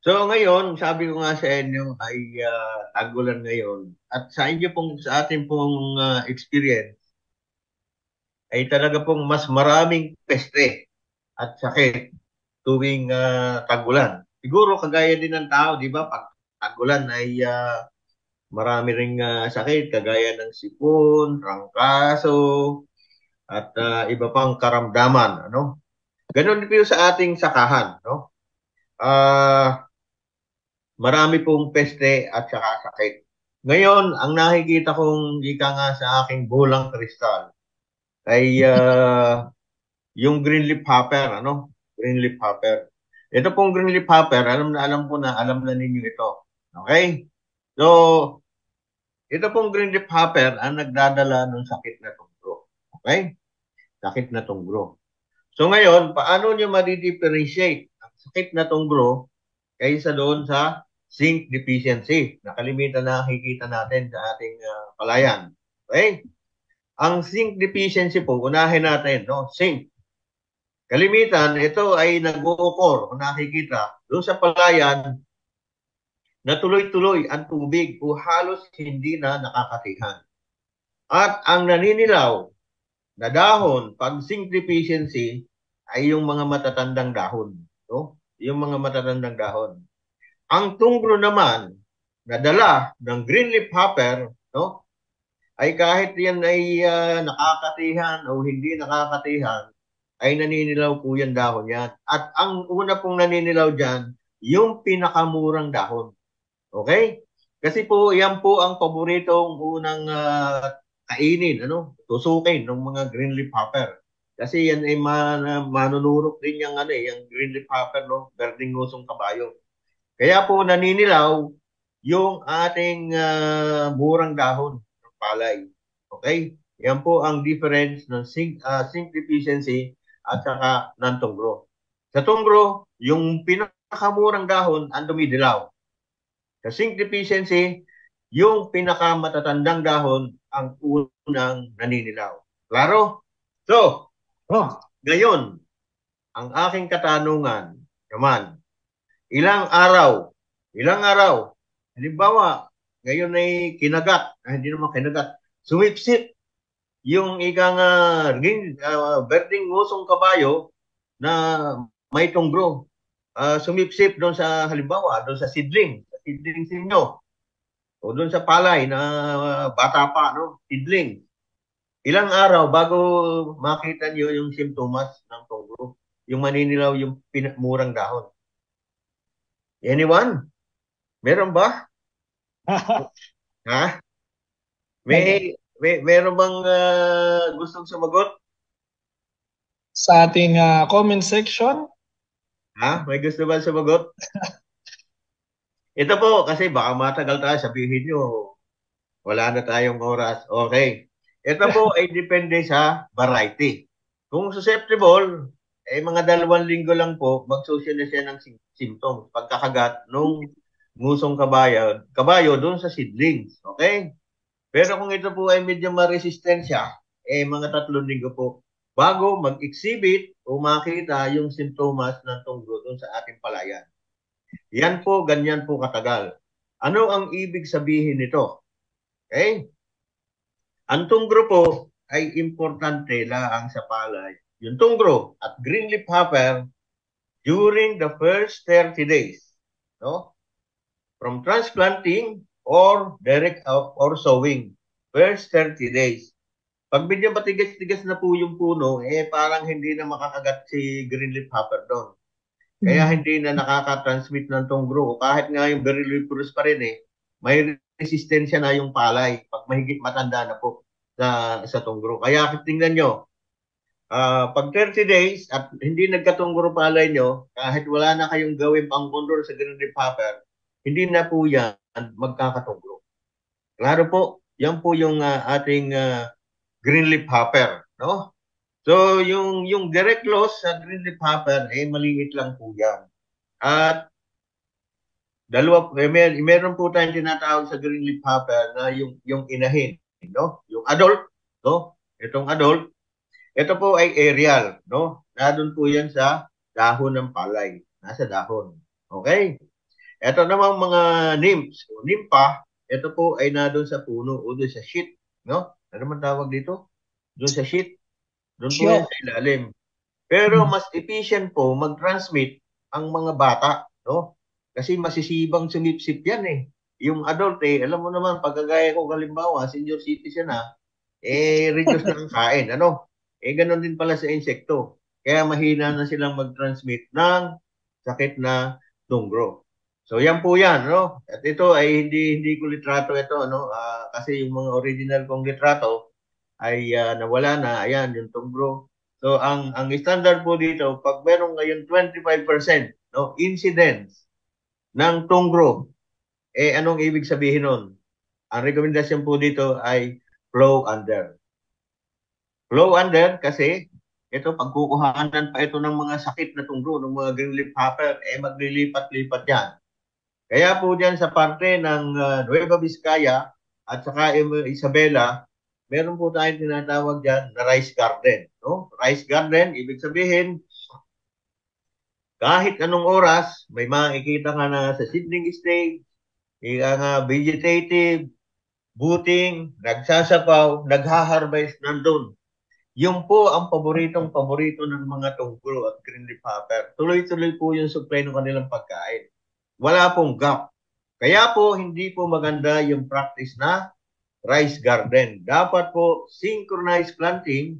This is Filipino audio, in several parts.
So ngayon, sabi ko nga sa inyo ay tag-ulan ngayon. At sa inyo pong sa ating pong experience ay talaga pong mas maraming peste at sakit tuwing tag-ulan. Siguro kagaya din ng tao, 'di ba? Pag tag-ulan ay marami ring sakit kagaya ng sipon, trangkaso at iba pang karamdaman, ano? Ganon din po yung sa ating sakahan, no? Ah, marami pong peste at saka sakit. Ngayon, ang nakikita kong ika nga sa aking bulang kristal ay yung green leaf hopper, ano? Green leaf hopper. Ito pong green leaf hopper, alam na alam ko na, alam na ninyo ito. Okay? So, ito pong green leaf hopper ang nagdadala ng sakit na tunggo. Okay? Sakit na tunggo. So ngayon, paano nyo ma-differentiate ang sakit na tunggo kaysa doon sa zinc deficiency na kalimitan na nakikita natin sa ating palayan. Okay? Ang zinc deficiency po, unahin natin, no? Zinc. Kalimitan, ito ay nag-o-occur, kung nakikita, doon sa palayan na tuloy-tuloy ang tubig o halos hindi na nakakatihan. At ang naninilaw na dahon, pag zinc deficiency, ay yung mga matatandang dahon. No? Yung mga matatandang dahon. Ang tunglo naman na dala ng green leaf hopper, no? Ay kahit yan ay nakakatihan o hindi nakakatihan, ay naninilaw po yan dahon yan. At ang una pong naninilaw dyan, yung pinakamurang dahon. Okay? Kasi po, yan po ang paboritong unang kainin, ano? Tusukin ng mga green leaf hopper. Kasi yan ay manunurok din yung, ano, yung green leaf hopper, no? Berdeng ngusong kabayo. Kaya po naninilaw yung ating murang dahon ng palay. Okay? Yan po ang difference ng zinc deficiency at saka ng tunggro. Sa tunggro, yung pinakamurang dahon ang dumidilaw. Sa zinc deficiency, yung pinakamatatandang dahon ang unang naninilaw. Klaro? So, Oh, ngayon, ang aking katanungan naman, ilang araw, halimbawa, ngayon ay kinagat, hindi naman kinagat, sumipsip yung ikang berdeng ngusong kabayo na may tunggro. Sumipsip doon sa halimbawa, doon sa seedling sinyo, o doon sa palay na bata pa, no? Seedling. Ilang araw bago makita niyo yung simptomas ng tunggro, yung maninilaw yung murang dahon. Anyone? Meron ba? Ha? nag- Meron bang gustong sumagot? sa ating comment section, Ha? May gusto ba sumagot? Ito po, kasi baka matagal tayo, sabihin nyo, wala na tayong oras. Okay. Ito po ay depende sa variety. Kung susceptible, eh mga 2 linggo lang po, magsusyo na siya ng symptoms. Pagkakagat nung ngusong kabayo doon sa seedlings. Okay? Pero kung ito po ay medyo maresistensya, eh mga 3 linggo po, bago mag-exhibit o makita yung simptomas ng tunggo doon sa ating palayan. Yan po, ganyan po katagal. Ano ang ibig sabihin nito? Okay? Ang tunggro po ay importante laang sa palay. Yung tunggro at green leaf hopper during the first 30 days. No? From transplanting or direct or sowing. First 30 days. Pag medyo matigas-tigas na po yung puno, eh parang hindi na makakagat si green leaf hopper doon. Kaya mm, hindi na nakaka-transmit ng tunggro. Kahit nga yung berylliferous pa rin eh, may resistensya na yung palay pag mahigit matanda na po sa tunggro. Kaya tingnan nyo, pag 30 days at hindi nagkatunggro palay nyo, kahit wala na kayong gawin pang control sa green leaf hopper, hindi na po yan magkakatunggro. Klaro po, yan po yung ating green leaf hopper. No? So, yung direct loss sa green leaf hopper, eh, maliit lang po yan. At meron po tayong tinatawag sa green leaf hopper na yung inahin, no? Yung adult, no? Itong adult, ito po ay aerial, no? Nandun po yan sa dahon ng palay. Nasa dahon. Okay? Ito namang mga nymphs, o nympha, ito po ay na doon sa puno o doon sa sheet, no? Ano naman tawag dito? Doon sa sheet, doon po yan Sure. sa ilalim. Pero mas efficient po mag-transmit ang mga bata, no? Kasi masisibang sumipsip yan eh. Yung adult eh, alam mo naman, pagkagaya ko halimbawa, senior citizen na, reduce na ang kain, ano? Ganun din pala sa insekto. Kaya mahina na silang mag-transmit ng sakit na tungro. So yan po yan, no? At ito ay hindi ko litrato ito, no? Kasi yung mga original kong litrato ay nawala na. Ayan, yung tungro. So ang standard po dito, pag meron ngayon 25% no, incidence ng tungro, anong ibig sabihin nun? Ang rekomendasyon po dito ay flow under. Flow under kasi ito pagkukuhanan pa ito ng mga sakit na tungro ng mga green leaf hopper, maglilipat-lipat yan. Kaya po dyan sa parte ng Nueva Vizcaya at saka Isabela, meron po tayong tinatawag dyan na rice garden. No? Rice garden, ibig sabihin, kahit anong oras, may makikita ka na sa seedling stage, nga vegetative, buting, nagsasapaw, nagha-harvest nandun. Yung po ang paborito ng mga tungkol at green leaf hopper. Tuloy-tuloy po yung supply ng kanilang pagkain. Wala pong gap. Kaya po hindi po maganda yung practice na rice garden. Dapat po synchronized planting,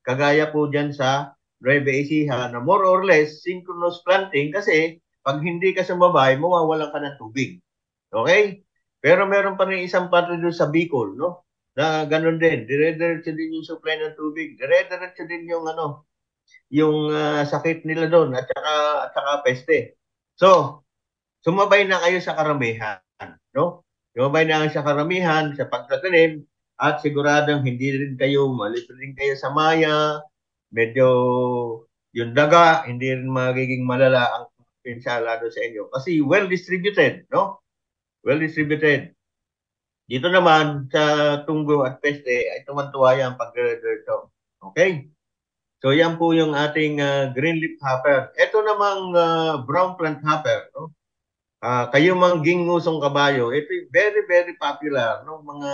kagaya po dyan sa Nueva Ecija na more or less synchronous planting kasi pag hindi ka sumabay, mawawalan ka ng tubig. Okay? Pero meron pa rin isang parte doon sa Bicol, no? Na ganun din, dire-diretso din yung supply ng tubig, dire-diretso din yung yung sakit nila doon at saka peste. So, sumabay na kayo sa karamihan, no? Sumabay na kayo sa karamihan sa pagtatanim at siguradong hindi rin kayo, malit rin kayo sa maya, medyo yung daga, hindi rin magiging malala ang pinsala doon sa inyo. Kasi well distributed, no? Well distributed. Dito naman sa tunggo at peste ay tuwan-tuwa yan pag diretso. Okay? So yan po yung ating green leaf hopper. Ito namang brown plant hopper, no? Kayo mang gingusong kabayo, ito very very popular no mga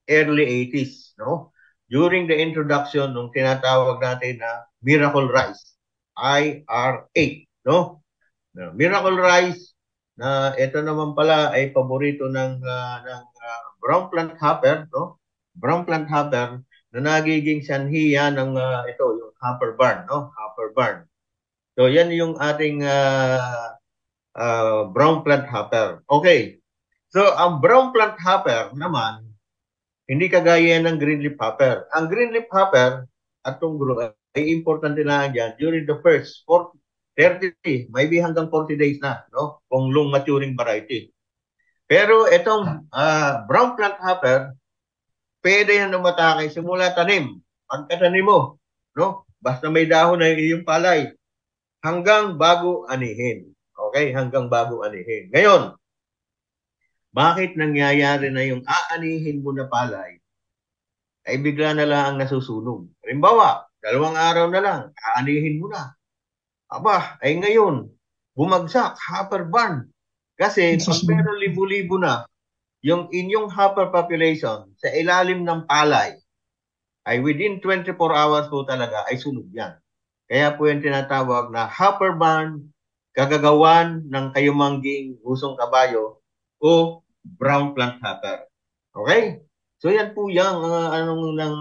early 80s, no? During the introduction ng tinatawag natin na Miracle Rice, IRA, no? Miracle Rice na ito naman pala ay paborito ng brown plant hopper, no? Brown plant hopper na nagiging sanhiya ng ito yung hopper barn, no? Hopper barn. So yan yung ating brown plant hopper. Okay. So ang brown plant hopper naman hindi kagaya ng green leaf hopper. Ang green leaf hopper at tunggulo ay importante lang dyan during the first 30, maybe hanggang 40 days na, no? Kung long maturing variety. Pero itong brown plant hopper, pwede yan umatake simula tanim. Pagkatanim mo, no? Basta may dahon na yung palay hanggang bago anihin. Okay? Hanggang bago anihin. Ngayon, bakit nangyayari na yung aanihin mo na palay ay bigla na lang ang nasusunog? Halimbawa, 2 araw na lang, aanihin mo na. Aba, ay ngayon, bumagsak, hopper barn. Kasi pag meron libo-libo na, yung inyong hopper population sa ilalim ng palay, ay within 24 hours po talaga ay sunog yan. Kaya po yung tinatawag na hopper barn, kagagawan ng kayumangging usong kabayo o brown plant hopper. Okay? So yan po yung ng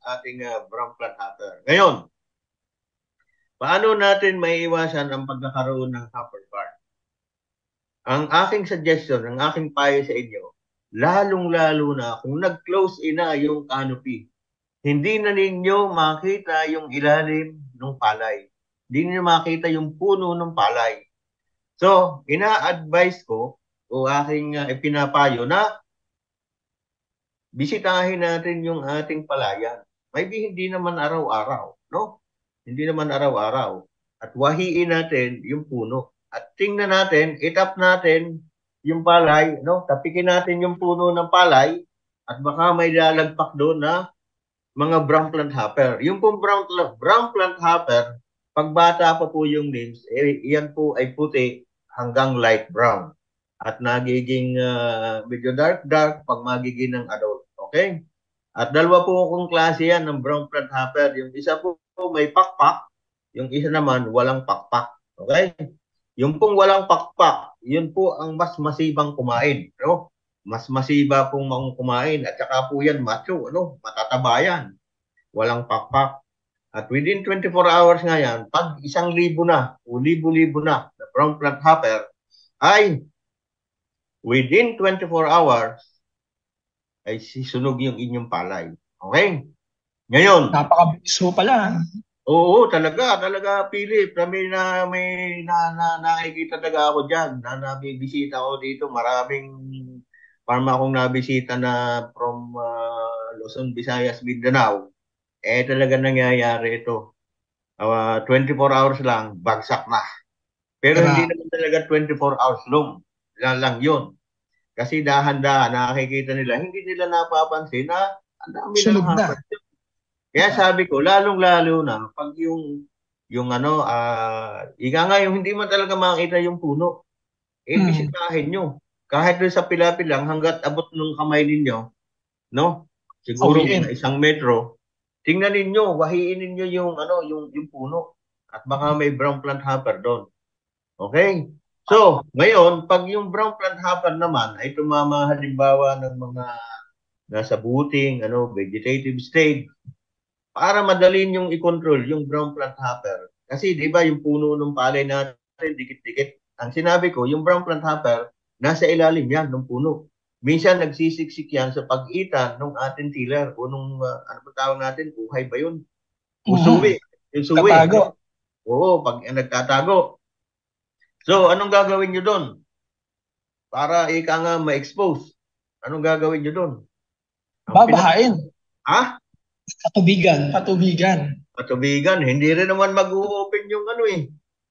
ating brown plant hopper. Ngayon, paano natin maiiwasan ang pagkakaroon ng hopper barn? Ang aking suggestion, ang aking payo sa inyo, lalong-lalo na kung nag-close na yung canopy, hindi na ninyo makita yung ilalim ng palay. Hindi ninyo makita yung puno ng palay. So, ina-advise ko o aking ipinapayo na bisitahin natin yung ating palayan. Maybe hindi naman araw-araw, no? Hindi naman araw-araw. At wahiin natin yung puno. At tingnan natin, itap natin yung palay, no? Tapikin natin yung puno ng palay at baka may lalagpak doon na mga brown plant hopper. Yung pong brown plant hopper, pag bata pa po yung leaves, yan po ay puti hanggang light brown. At nagiging medyo dark pag magiging ng adult. Okay? At dalawa po akong klase yan ng brown plant hopper. Yung isa po may pakpak, yung isa naman walang pakpak. Okay? Yung pong walang pakpak, yun po ang mas masibang kumain. No? Mas masiba pong kumain. At saka po yan macho, ano? Matataba yan. Walang pakpak. At within 24 hours nga yan, pag 1,000 na o libo-libo na brown plant hopper, ay within 24 hours, ay sisunog yung inyong palay. Okay? Ngayon, Napakabilis ho pala. oo, talaga, Philip. Nakikita talaga ako diyan, na nabibisita ako dito. Maraming farm akong nabisita na from Luzon, Visayas, Mindanao. Talaga nangyayari ito. 24 hours lang, bagsak na. Pero hindi naman talaga 24 hours lang yun. Kasi dahan-dahan, nakikita nila, hindi nila napapansin na ang dami ng hapon. Kaya sabi ko, lalong-lalo na, pag yung ano, ika nga yung hindi man talaga makita yung puno, bisitahin nyo. Kahit doon sa pilapil lang, hanggat abot ng kamay ninyo, no? Siguro mga 1 metro, tingnan ninyo, wahiin ninyo yung puno. At baka may brown plant hopper doon. Okay? So, ngayon, pag yung brown plant hopper naman ay tumama halimbawa ng mga nasa buting, vegetative stage, para madalin yung i-control yung brown plant hopper. Kasi 'di ba yung puno ng palay natin dikit-dikit. Ang sinabi ko, yung brown plant hopper nasa ilalim yan ng puno. Minsan nagsisiksik yan sa pag-itan ng ating tiller o nung ano ba tawag natin, buhay ba yun? Usuwi. Yung suwi. Tatago. Oo, pag nagtatago. So, anong gagawin nyo doon? Para ika nga ma-expose. Anong gagawin nyo doon? Babahain. Ha? Katubigan. Katubigan. Hindi rin naman mag-open yung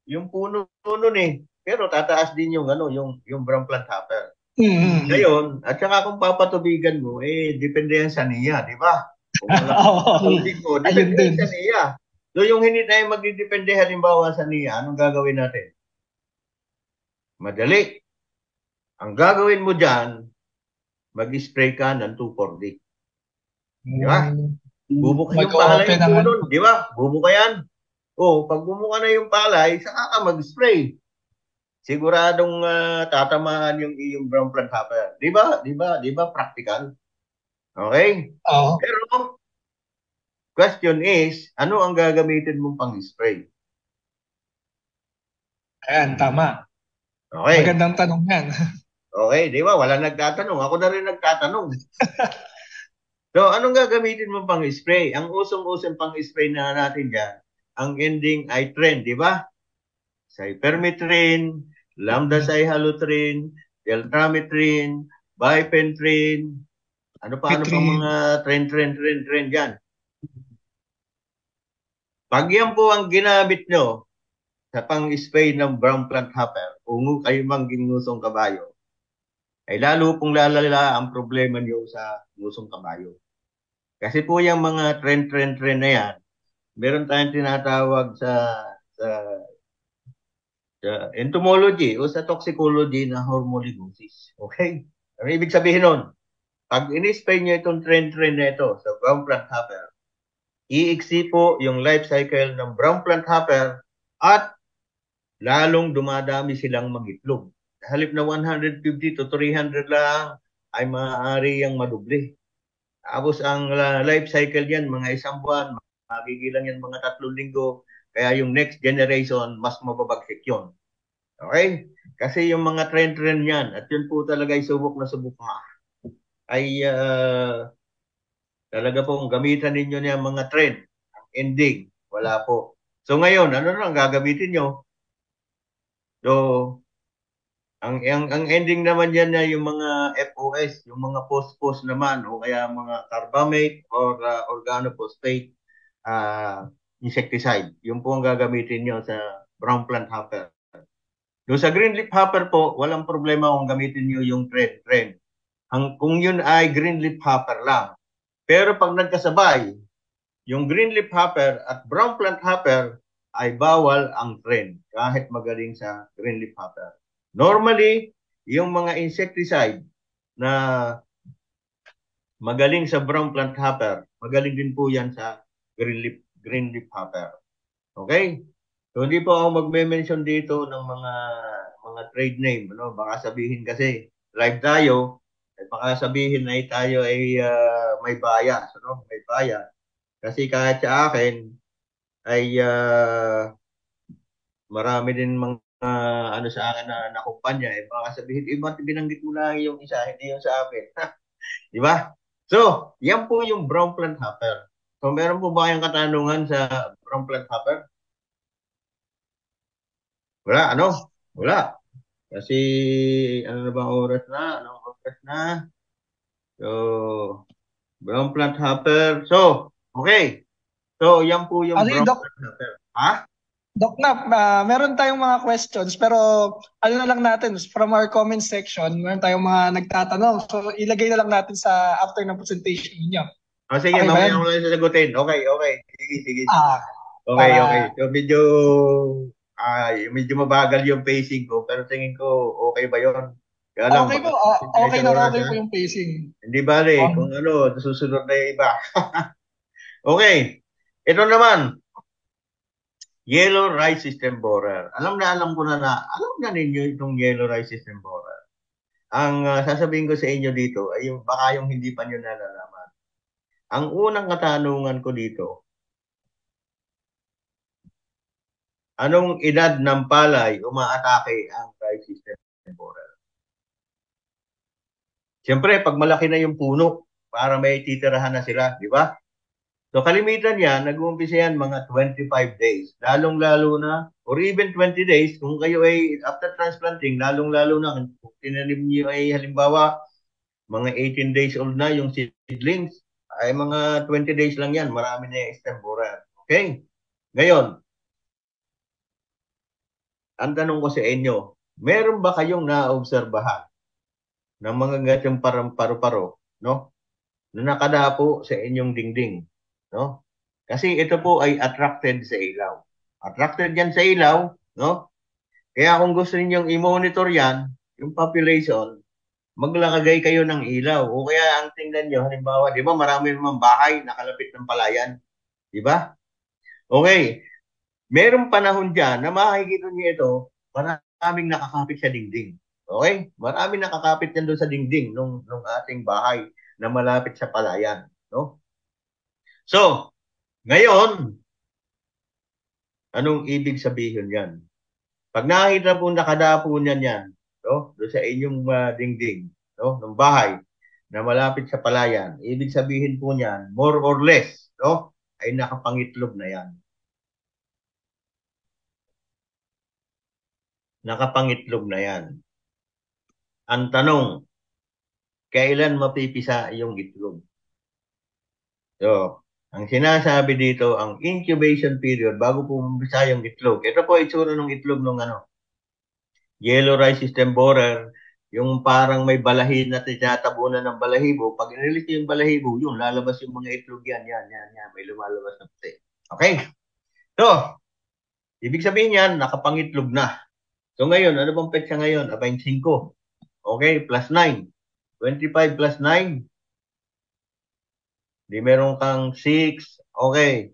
yung puno nun eh. Pero tataas din yung yung brown plant hopper. Ngayon, at saka kung papatubigan mo, depende yan sa niya, di ba? Kung wala tubig mo, depende yan sa niya. So yung hindi tayo magdidepende halimbawa sa niya, anong gagawin natin? Madali. Ang gagawin mo dyan, mag-spray ka ng 2,4-D. Di ba? Bubuka yung palay yung puno, di ba? Bubuka yan. Pag bumuka na yung palay, saka ka mag-spray. Siguradong tatamaan yung iyong brown plant hopper. Di ba practical? Okay? Pero, question is, ano ang gagamitin mong pang-spray? Ayan, tama. Okay. Magandang tanong yan. Okay, di ba? Walang nagtatanong. Ako na rin nagtatanong. So, anong gagamitin mo pang spray? Ang usong-usong pang spray na natin dyan, ang ending ay trend, di ba? Cypermethrin, lambda-cyhalothrin, deltrametrin, bifenthrin, ano pa mga trend dyan. Pag yan po ang ginamit nyo sa pang-spray ng brown plant hopper, ungo kayo mang ginusong kabayo, ay lalo pong lalala ang problema niyo sa ngusong kabayo. Kasi po yung mga trend na yan, meron tayong tinatawag sa entomology o sa toxicology na hormolugosis. Okay? Ano ibig sabihin nun? Pag in-spray nyo itong trend na ito sa brown plant hopper, iiksi po yung life cycle ng brown plant hopper at lalong dumadami silang mag-itlog. Halip na 150 to 300 lang ay maaari yung madoble. Tapos ang life cycle yan, mga 1 buwan, magigilang yan mga 3 linggo. Kaya yung next generation, mas mababagsik yun. Okay? Kasi yung mga trend yan, at yun po talaga ay subok na ay talaga pong gamitan ninyo niya mga trend. Ang ending, wala po. So ngayon, ano na ang gagamitin nyo? So, ang ending naman yan na yung mga FOS, yung mga post naman o kaya mga carbamate or organophosphate insecticide. Yung po ang gagamitin nyo sa brown plant hopper. Yung sa green leaf hopper po, walang problema kung gamitin nyo yung trend. Kung yun ay green leaf hopper lang. Pero pag nagkasabay, yung green leaf hopper at brown plant hopper ay bawal ang trend kahit magaling sa green leaf hopper. Normally, yung mga insecticide na magaling sa brown plant hopper, magaling din po yan sa green leaf hopper. Okay? So hindi po ako magme-mention dito ng mga trade name, ano? Baka sabihin kasi live tayo, ay baka sabihin na tayo ay may bias, ano? May bias. Kasi kahit sa akin ay marami din mga ano sa akin na kumpanya, eh baka sabihin iba binanggit mo lang yung isa, hindi yung sa akin. Di ba? So, yan po yung brown plant hopper. So, meron po ba kayong katanungan sa brown plant hopper? Wala, ano? Wala. Kasi, ano na ba oras na? Anong oras na? So, brown plant hopper. So, okay. So, yan po yung Ano yun, brown Doc? plant hopper. Ha? Doc Nap, meron tayong mga questions pero ano na lang natin, from our comment section, meron tayong mga nagtatanong. So ilagay na lang natin sa after ng presentation niyo. O, sige, Okay ba mamaya yan? ko lang sasagutin. Okay, okay. Sige, sige. Ah, Okay, okay. para So, medyo mabagal yung pacing ko, pero tingin ko okay ba yon? Kaya lang, okay po, baka tayo okay sa na oras, okay ha? po yung pacing. Hindi bale, Um, kung ano, susunod na yung iba. Okay. Ito naman, yellow rice system borer. Alam ko alam na ninyo itong yellow rice system borer. Ang sasabihin ko sa inyo dito ay yung baka yung hindi pa nyo nalalaman. Ang unang katanungan ko dito, anong edad ng palay umaatake ang rice system borer? Siyempre, pag malaki na yung puno, para may titirahan na sila, di ba? So kalimitan yan, nag-uumpisa yan mga 25 days. Lalong-lalo na, or even 20 days, kung kayo ay after transplanting, lalong-lalo na, kung tinanim niyo ay halimbawa, mga 18 days old na yung seedlings, ay mga 20 days lang yan, marami na yung stem borer. Okay? Ngayon, ang tanong ko sa inyo, meron ba kayong naobserbahan ng mga ganyang paru-paro, no? Na nakadapo sa inyong dingding, no? Kasi ito po ay attracted sa ilaw. Attracted yan sa ilaw, no? Kaya kung gusto ninyong i-monitor yan, yung population, maglakagay kayo ng ilaw. O kaya ang tingnan nyo, halimbawa, di ba marami naman bahay nakalapit ng palayan? Di ba? Okay. Merong panahon dyan na makikita niyo ito, maraming nakakapit sa dingding. Okay? Maraming nakakapit yan doon sa dingding nung ating bahay na malapit sa palayan. No? So, ngayon, anong ibig sabihin yan? Pag nakita po nakadapo niyan yan, no? Doon sa inyong dingding, no? Ng bahay na malapit sa palayan, ibig sabihin po niyan, more or less, no? Ay nakapangitlog na yan. Nakapangitlog na yan. Ang tanong, kailan mapipisa yung itlog? So, ang sinasabi dito, ang incubation period bago po mapisa yung itlog. Ito po itsura ng itlog ng yellow rice system borer, yung parang may balahin na tinatabunan ng balahibo. Pag inilis yung balahibo, yun, lalabas yung mga itlog yan, yan. May lumalabas na puti. Okay? So, ibig sabihin yan, nakapangitlog na. So ngayon, ano bang petsa ngayon? 25. Okay, plus 9. 25 plus 9. Di meron kang 6. Okay.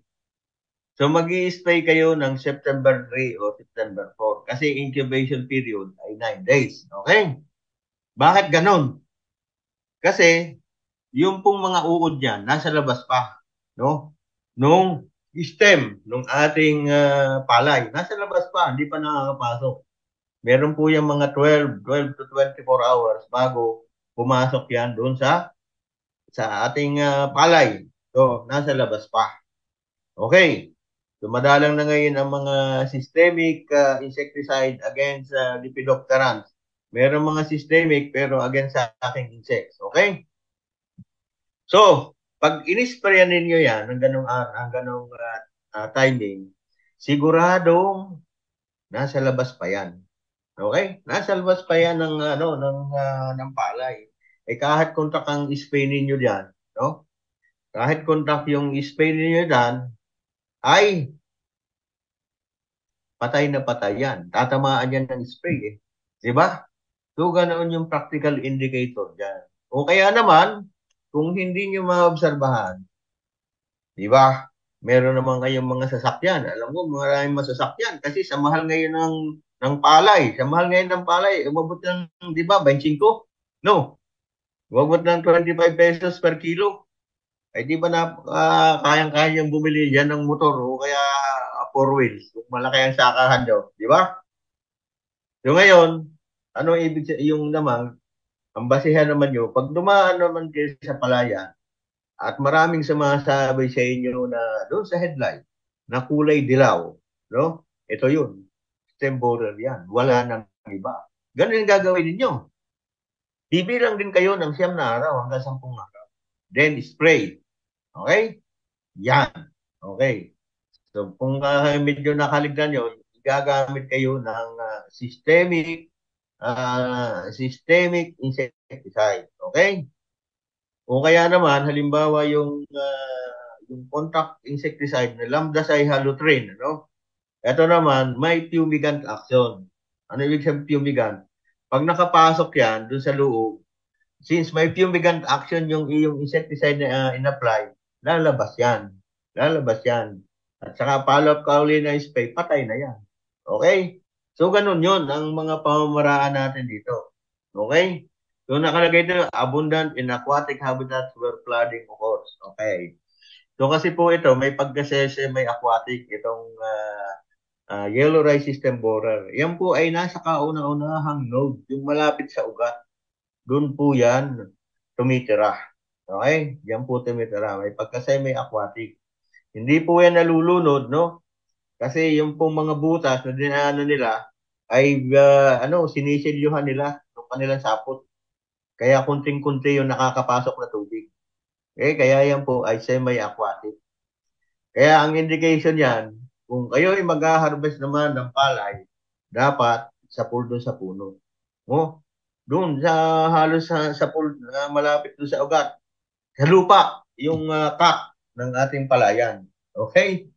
So mag-i-stay kayo ng September 3 o September 4 kasi incubation period ay 9 days. Okay? Bakit ganon? Kasi yung pong mga uod niyan nasa labas pa, no? Nung stem nung ating palay, nasa labas pa, hindi pa nakakapasok. Meron po yung mga 12 to 24 hours bago pumasok yan doon sa ating palay. So, nasa labas pa. Okay. Dumadalang na ngayon ang mga systemic insecticide against Lepidopterans. Meron mga systemic pero against sa ating insects. Okay? So, pag inisprayan ninyo yan ang ganong timing, siguradong nasa labas pa yan. Okay? Nasa labas pa yan ng palay. Eh kahit kontak ang spray ninyo diyan, no? Kahit kontak yung spray ninyo diyan, ay patay na patay yan. Tatamaan yan ng spray eh. Di ba? So, ganoon yung practical indicator dyan. O kaya naman, kung hindi nyo maobserbahan, di ba? Meron naman kayong mga sasakyan. Alam mo, maraming masasakyan kasi sa mahal ngayon ng palay. Sa mahal ngayon ng palay, umabot ng, di ba, 25? No, umabot ng 25 pesos per kilo. Ay di ba na kayang-kayang bumili yan ng motor o kaya four wheels kung malaki ang sakahan nyo, di ba? So ngayon, ano ibig yung naman, ang basihan naman nyo, pag dumaan naman kayo sa palayan at maraming sumasabi sa inyo na doon sa headline na kulay dilaw, no? Ito yun. Temporary yan. Wala nang iba. Ganun yung gagawin ninyo. Bibilang din kayo ng 9 araw hanggang 10 araw. Then spray. Okay? Yan. Okay. So kung medyo nakaligtan nyo, gagamit kayo ng systemic insecticide. Okay? O kaya naman, halimbawa yung contact insecticide na lambda-cyhalothrin, ano? Ito naman, may fumigant action. Ano ibig sabihin fumigant? Pag nakapasok yan doon sa loob, since may fumigant action yung iyong insecticide na in-apply, lalabas yan. Lalabas yan. At saka follow-up ka uli na spray, patay na yan. Okay? So, ganun yun ang mga pamamaraan natin dito. Okay? So, nakalagay dito, abundant in aquatic habitats where flooding occurs. Okay. So, kasi po ito, may pagkasese, may aquatic, itong yellow rice system borer. Yan po ay nasa kauna-unahang node, yung malapit sa ugat. Doon po yan tumitira. Okay? Yan po tumitira. May pagka-semi-aquatic. Hindi po yan nalulunod, no? Kasi yung pong mga butas na dinaanan nila ay sinisilyuhan nila ng kanilang sapot. Kaya kunting-kunti yung nakakapasok na tubig. Kaya yan po ay semi-aquatic. Kaya ang indication yan, kung kayo ay mag-harvest naman ng palay, dapat sa doon sa puno. Doon sa halos sa pool, malapit doon sa ugat. Sa lupa, yung cup ng ating palayan. Okay?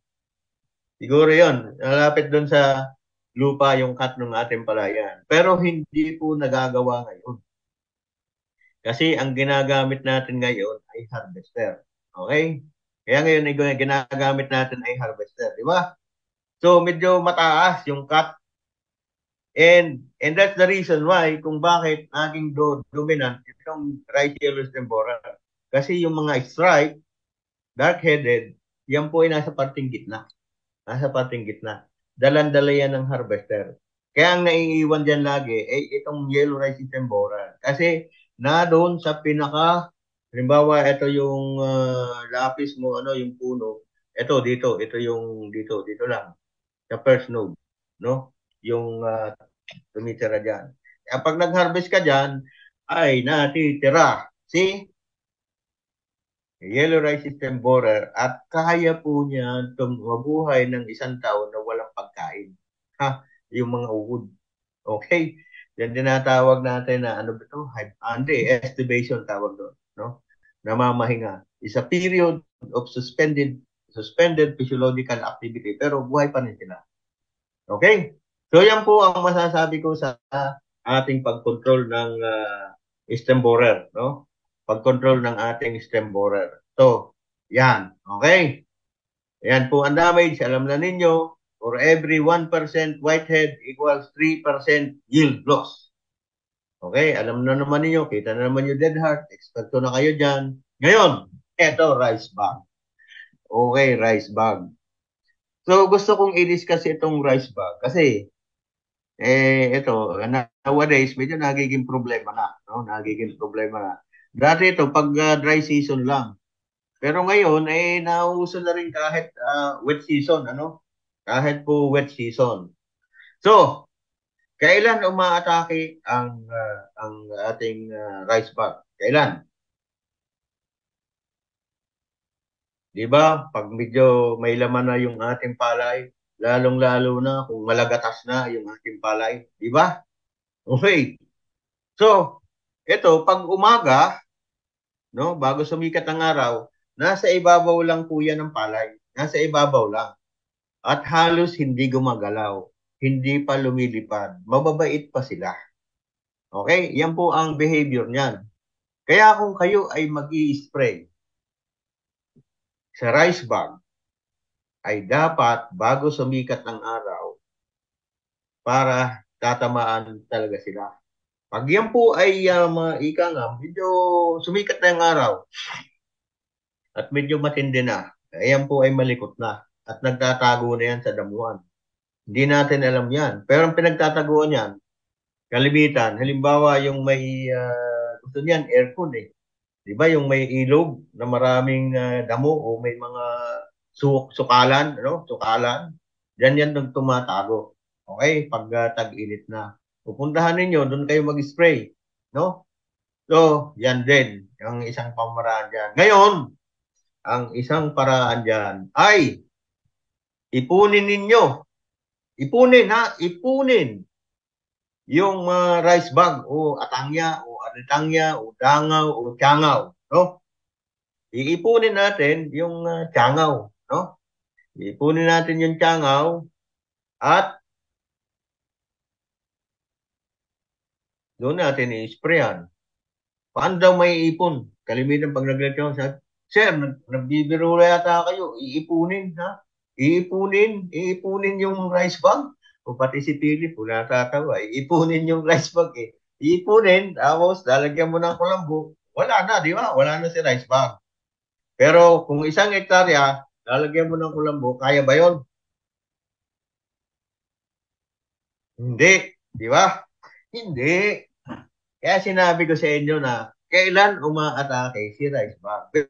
Siguro yon, malapit doon sa lupa yung cut ng ating palayan. Pero hindi po nagagawa ngayon. Kasi ang ginagamit natin ngayon ay harvester. Okay? Kaya ngayon ay ginagamit natin ay harvester. Di ba? So, medyo mataas yung cut. And that's the reason why kung bakit naging dominant itong rice yellow stem borer. Kasi yung mga stripe, dark-headed, yan po ay nasa parting gitna. Nasa parting gitna. Dalan-dala yan ng harvester. Kaya ang naiiwan dyan lagi ay itong yellow rice stem borer. Kasi na doon sa pinaka, halimbawa ito yung lapis mo, yung puno. Ito dito, ito yung dito lang. Sa first node, no? Yung tumitira dyan. Pag nag-harvest ka dyan, ay natitira. See? Yellow rice stem borer at kaya po niya mabuhay ng isang taon na walang pagkain. Yung mga uod. Okay? Yan tinatawag natin na ano ba ito? Estivation tawag doon. No? Namamahinga. Is a period of suspended physiological activity pero buhay pa rin sila. Okay? So yan po ang masasabi ko sa ating pag-control ng stem borer, no? Pag-control ng ating stem borer. So, yan. Okay? Yan po ang damage. Alam na ninyo, for every 1% whitehead equals 3% yield loss. Okay? Alam na naman ninyo, kita na naman yung dead heart. Eksperto na kayo dyan. Ngayon, eto, rice bag. Okay, rice bag. So, gusto kong i-discuss itong rice bag kasi ito, nowadays, medyo nagiging problema na. No? Nagiging problema na. Dati ito, pag dry season lang. Pero ngayon, nauuso na rin kahit wet season. Ano? Kahit po wet season. So, kailan umaatake ang ating rice bag? Kailan? Di ba? Pag medyo may laman na yung ating palay, lalong-lalo na kung malagatas na yung ating palay. Di ba? Okay. So, ito, pag umaga, no, bago sumikat ang araw, nasa ibabaw lang po yan ng palay. Nasa ibabaw lang. At halos hindi gumagalaw. Hindi pa lumilipad. Mababait pa sila. Okay? Yan po ang behavior niyan. Kaya kung kayo ay mag-i-spray sa rice bag, ay dapat bago sumikat ng araw para tatamaan talaga sila. Pag yan po ay ika nga, medyo sumikat na yung araw at medyo matindi na, yan po ay malikot na at nagtatago na yan sa damuhan. Hindi natin alam yan. Pero ang pinagtataguan yan, kalimitan, halimbawa yung may, gusto niyan, aircon eh. Di ba yung may ilog na maraming damo o may mga sukalan, ano? Sukalan. Diyan yan nang tumatago. Okay? Pag tag-init na. Pupuntahan ninyo, doon kayo mag-spray. No? So, yan din. Ang isang pamaraan dyan. Ngayon, ang isang paraan dyan ay ipunin ninyo. Ipunin ha? Ipunin yung rice bag o atangya o aritangya o dangaw o tiangaw. No? Iipunin natin yung tiangaw. No? Ipunin natin yung tiangaw at doon natin i-sprayan. Paano daw may ipon? Kalimitan pag naglalagyan sa Sir, nagbibiro yata kayo. Iipunin, ha? Iipunin yung rice bag. O pati si Philip, wala tatawa. Iipunin yung rice bag eh. Iipunin, tapos lalagyan mo ng kulambo. Wala na, di ba? Wala na si rice bag. Pero kung 1 hektarya, lalagyan mo ng kulambo, kaya ba yon? Hindi, di ba? Hindi. Kaya sinabi ko sa inyo na kailan umaatake si rice bag.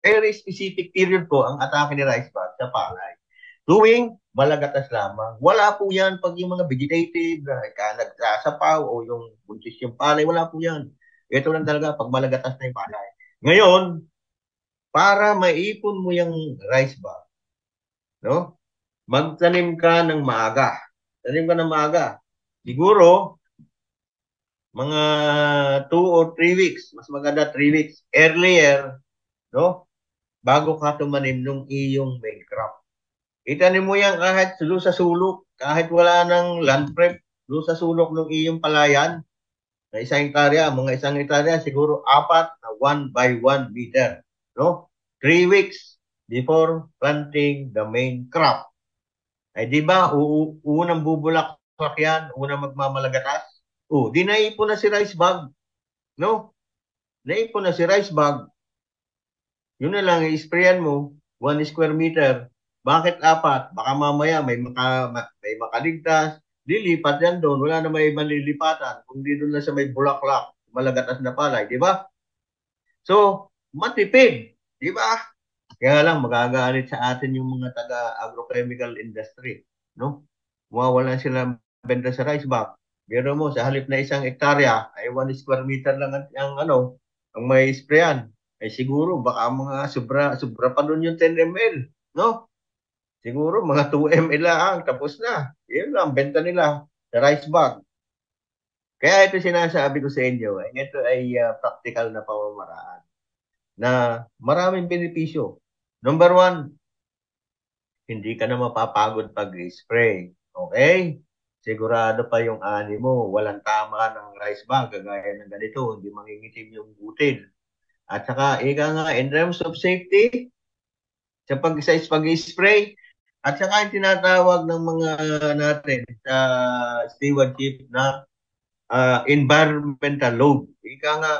Very specific period po ang atake ni rice bag sa palay. Tuwing malagatas lamang. Wala po yan pag yung mga vegetative, nagsasapaw o yung buntis yung palay, wala po yan. Ito lang talaga pag malagatas na yung palay. Ngayon, para maipon mo yung rice bag, no? Magtanim ka ng maaga. Tanim ka ng maaga. Siguro, mga 2 or 3 weeks. Mas maganda 3 weeks. Earlier, no? Bago ka tumanim nung iyong main crop. Itanim mo yan kahit sa sulok, kahit wala ng land prep, sa sulok ng iyong palayan, na 1 hektarya, mga 1 hektarya, siguro 4 na 1 by 1 meter. No? 3 weeks before planting the main crop. Ay di ba, unang bubulaklak yan, unang magmamalagatas. Di naipon na si rice bag. No? Naipon na si rice bag. Yun na lang, i-sprayan mo, 1 square meter. Bakit 4? Baka mamaya may makaligtas, lilipat yan doon. Wala na may malilipatan. Kung di doon na sa may bulaklak, malagatas na palay, di ba? So, matipid, di ba? Kaya lang, magagalit sa atin yung mga taga-agrochemical industry, no? Mawawalan sila benta sa rice bag. Pero mo, sa halip na 1 hektarya, ay 1 square meter lang ang may sprayan. Ay siguro, baka mga sobra pa doon yung 10 ml, no? Siguro, mga 2 ml lang, tapos na. Yun lang, benta nila sa rice bag. Kaya ito sinasabi ko sa inyo, ito ay practical na pamamaraan na maraming benepisyo. Number 1, hindi ka na mapapagod pag-spray. Okay? Sigurado pa yung ani mo, walang tama ng rice bag, kagaya ng ganito, hindi mangingitim yung butil. At saka, ika nga, in terms of safety, sa pag-spray, at saka yung tinatawag ng mga natin sa stewardship na environmental load. Ika nga,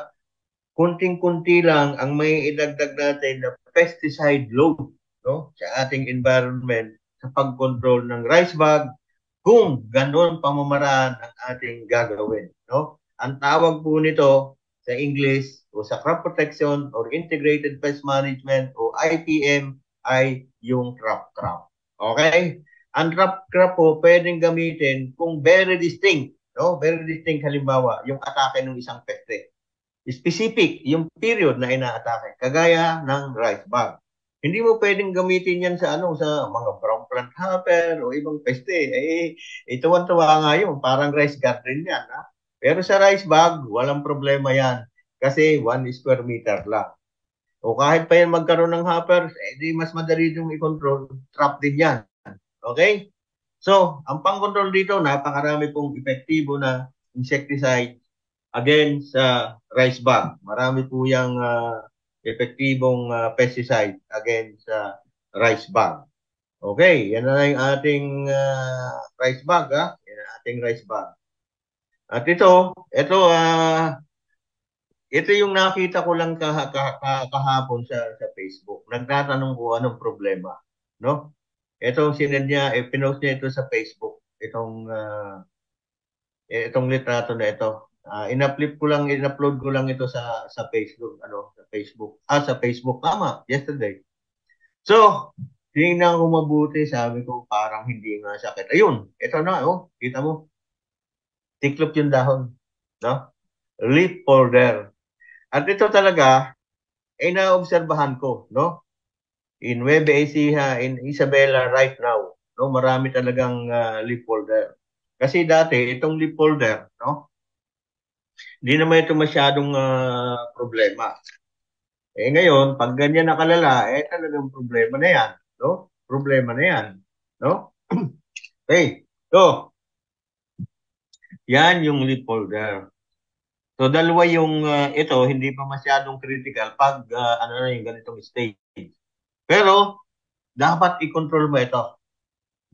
kunting-kunti lang ang may idagdag natin na pesticide load, no, sa ating environment sa pag-control ng rice bag kung ganoon pamamaraan ang ating gagawin, no? Ang tawag po nito sa English o sa crop protection or integrated pest management o IPM ay yung trap crop. Okay? Ang trap crop po pwedeng gamitin kung very distinct, no? Very distinct, halimbawa yung atake ng isang peste. Specific yung period na inaatake, kagaya ng rice bug. Hindi mo pwedeng gamitin yan sa sa mga brown plant hopper o ibang peste. Tuwan-tuwa nga yun, parang rice garden yan. Ha? Pero sa rice bag, walang problema yan kasi 1 square meter lang. O kahit pa yan magkaroon ng hoppers, di mas madali yung i-control, trap din yan. Okay? So, ang pang-control dito, napakarami pong epektibo na insecticide against rice bug. Marami po yung epektibong pesticide against rice bug. Okay, yan na yung ating rice bug. Yan ang ating rice bug. At ito yung nakita ko lang kahapon sa Facebook. Nagtatanong ko anong problema, no? Ito sinend niya, pinost niya ito sa Facebook. Itong litrato na ito. In-upload ko lang ito sa Facebook, sa Facebook tama, yesterday. So, tingnan ko mabuti, sabi ko parang hindi nga sakit. Ayun, ito na, kita mo. Tiklop yung dahon, no? Leaf folder. At ito talaga, naobserbahan ko, no? In Nueva Ecija, in Isabela right now, no? Marami talagang leaf folder. Kasi dati, itong leaf folder, no? Hindi naman ito masyadong problema. Ngayon, pag ganyan nakalala, talagang problema na yan, no? Problema na yan, no? Okay, so, yan yung leaf folder. So, dalawa yung ito, hindi pa masyadong critical pag yung ganitong stage. Pero, dapat i-control mo ito.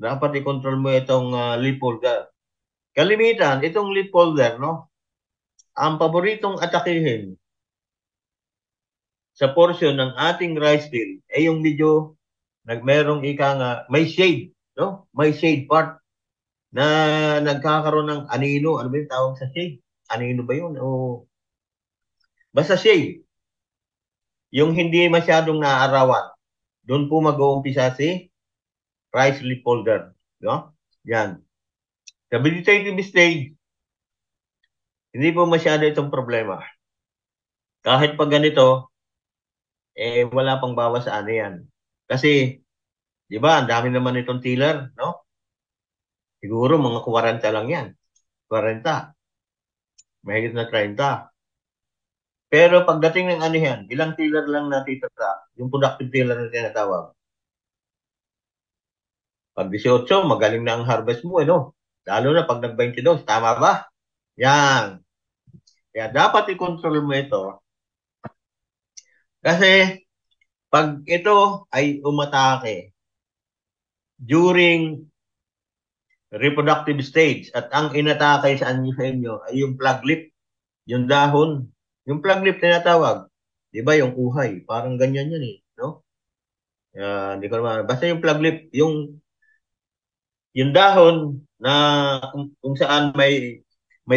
Dapat i-control mo itong leaf folder. Kalimitan, itong leaf folder, no? Ang paboritong atakihin sa portion ng ating rice field ay yung medyo merong may shade, no? May shade part na nagkakaroon ng anino. Ano ba yung tawag sa shade? Anino ba yun? O basta shade. Yung hindi masyadong naaarawan. Doon po mag-uumpisa si rice leaf folder, no? Yan. Sa vegetative stage, hindi po masyado itong problema. Kahit pag ganito, wala pang bawas sa ano yan. Kasi, di ba, ang dami naman itong tiller, no? Siguro mga 40 lang yan. 40. Mahigit na 30. Pero pagdating ng ano yan, ilang tiller lang natitira, yung productive tiller na tinatawag. Pag 18, magaling na ang harvest mo, no? Lalo na pag nag-22, tama ba? Yan. Kaya dapat i-control mo ito. Kasi, pag ito ay umatake during reproductive stage at ang inatake sa inyo ay yung plug leaf, yung dahon, yung plug leaf tinatawag. Di ba yung uhay? Parang ganyan yan no? Hindi ko naman. Basta yung plug leaf, yung dahon na kung saan may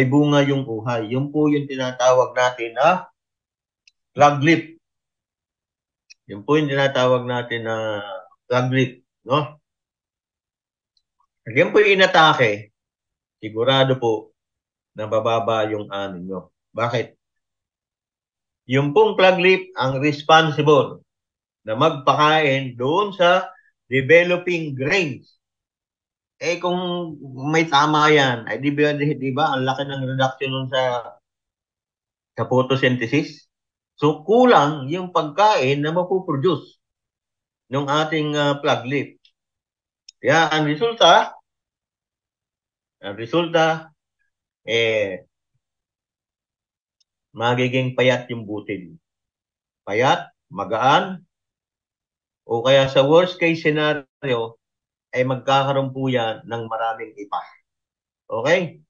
bunga yung uhay. Yung po yung tinatawag natin na plug leaf. Yung po yung tinatawag natin na plug leaf, no? Yan po yung inatake, sigurado po na bababa yung ano nyo. Bakit? Yung pong plug leaf ang responsible na magpakain doon sa developing grains. Kung may tama yan, ay di ba ang laki ng reduction nun sa photosynthesis? So, kulang yung pagkain na mapuproduce ng ating plug leaf. Kaya ang resulta, magiging payat yung butil. Payat, magaan, o kaya sa worst case scenario, ay magkakaroon po yan ng maraming ipa. Okay?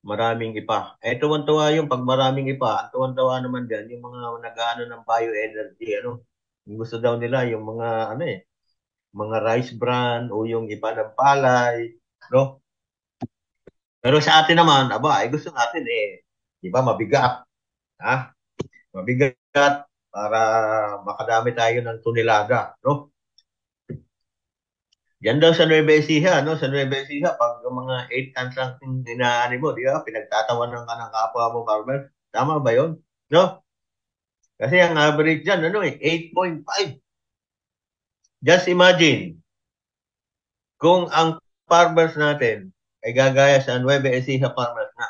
Maraming ipa. Tuwan-tuwa yung pag maraming ipa. Tuwan-tuwa naman dyan, yung mga nag-ano ng bioenergy, yung gusto daw nila, yung mga, mga rice bran o yung ipa ng palay, no? Pero sa atin naman, gusto natin di ba, mabigat. Mabigat para makadami tayo ng tunilada, no? Yan daw sa Nueva Ecija, no? Sa Nueva Ecija, pag mga 8 tons lang inaani mo, di ba? Pinagtatawanan ka ng kapwa mo, farmer. Tama ba yun? No? Kasi ang average dyan, 8.5. Just imagine, kung ang farmers natin ay gagaya sa Nueva Ecija farmers na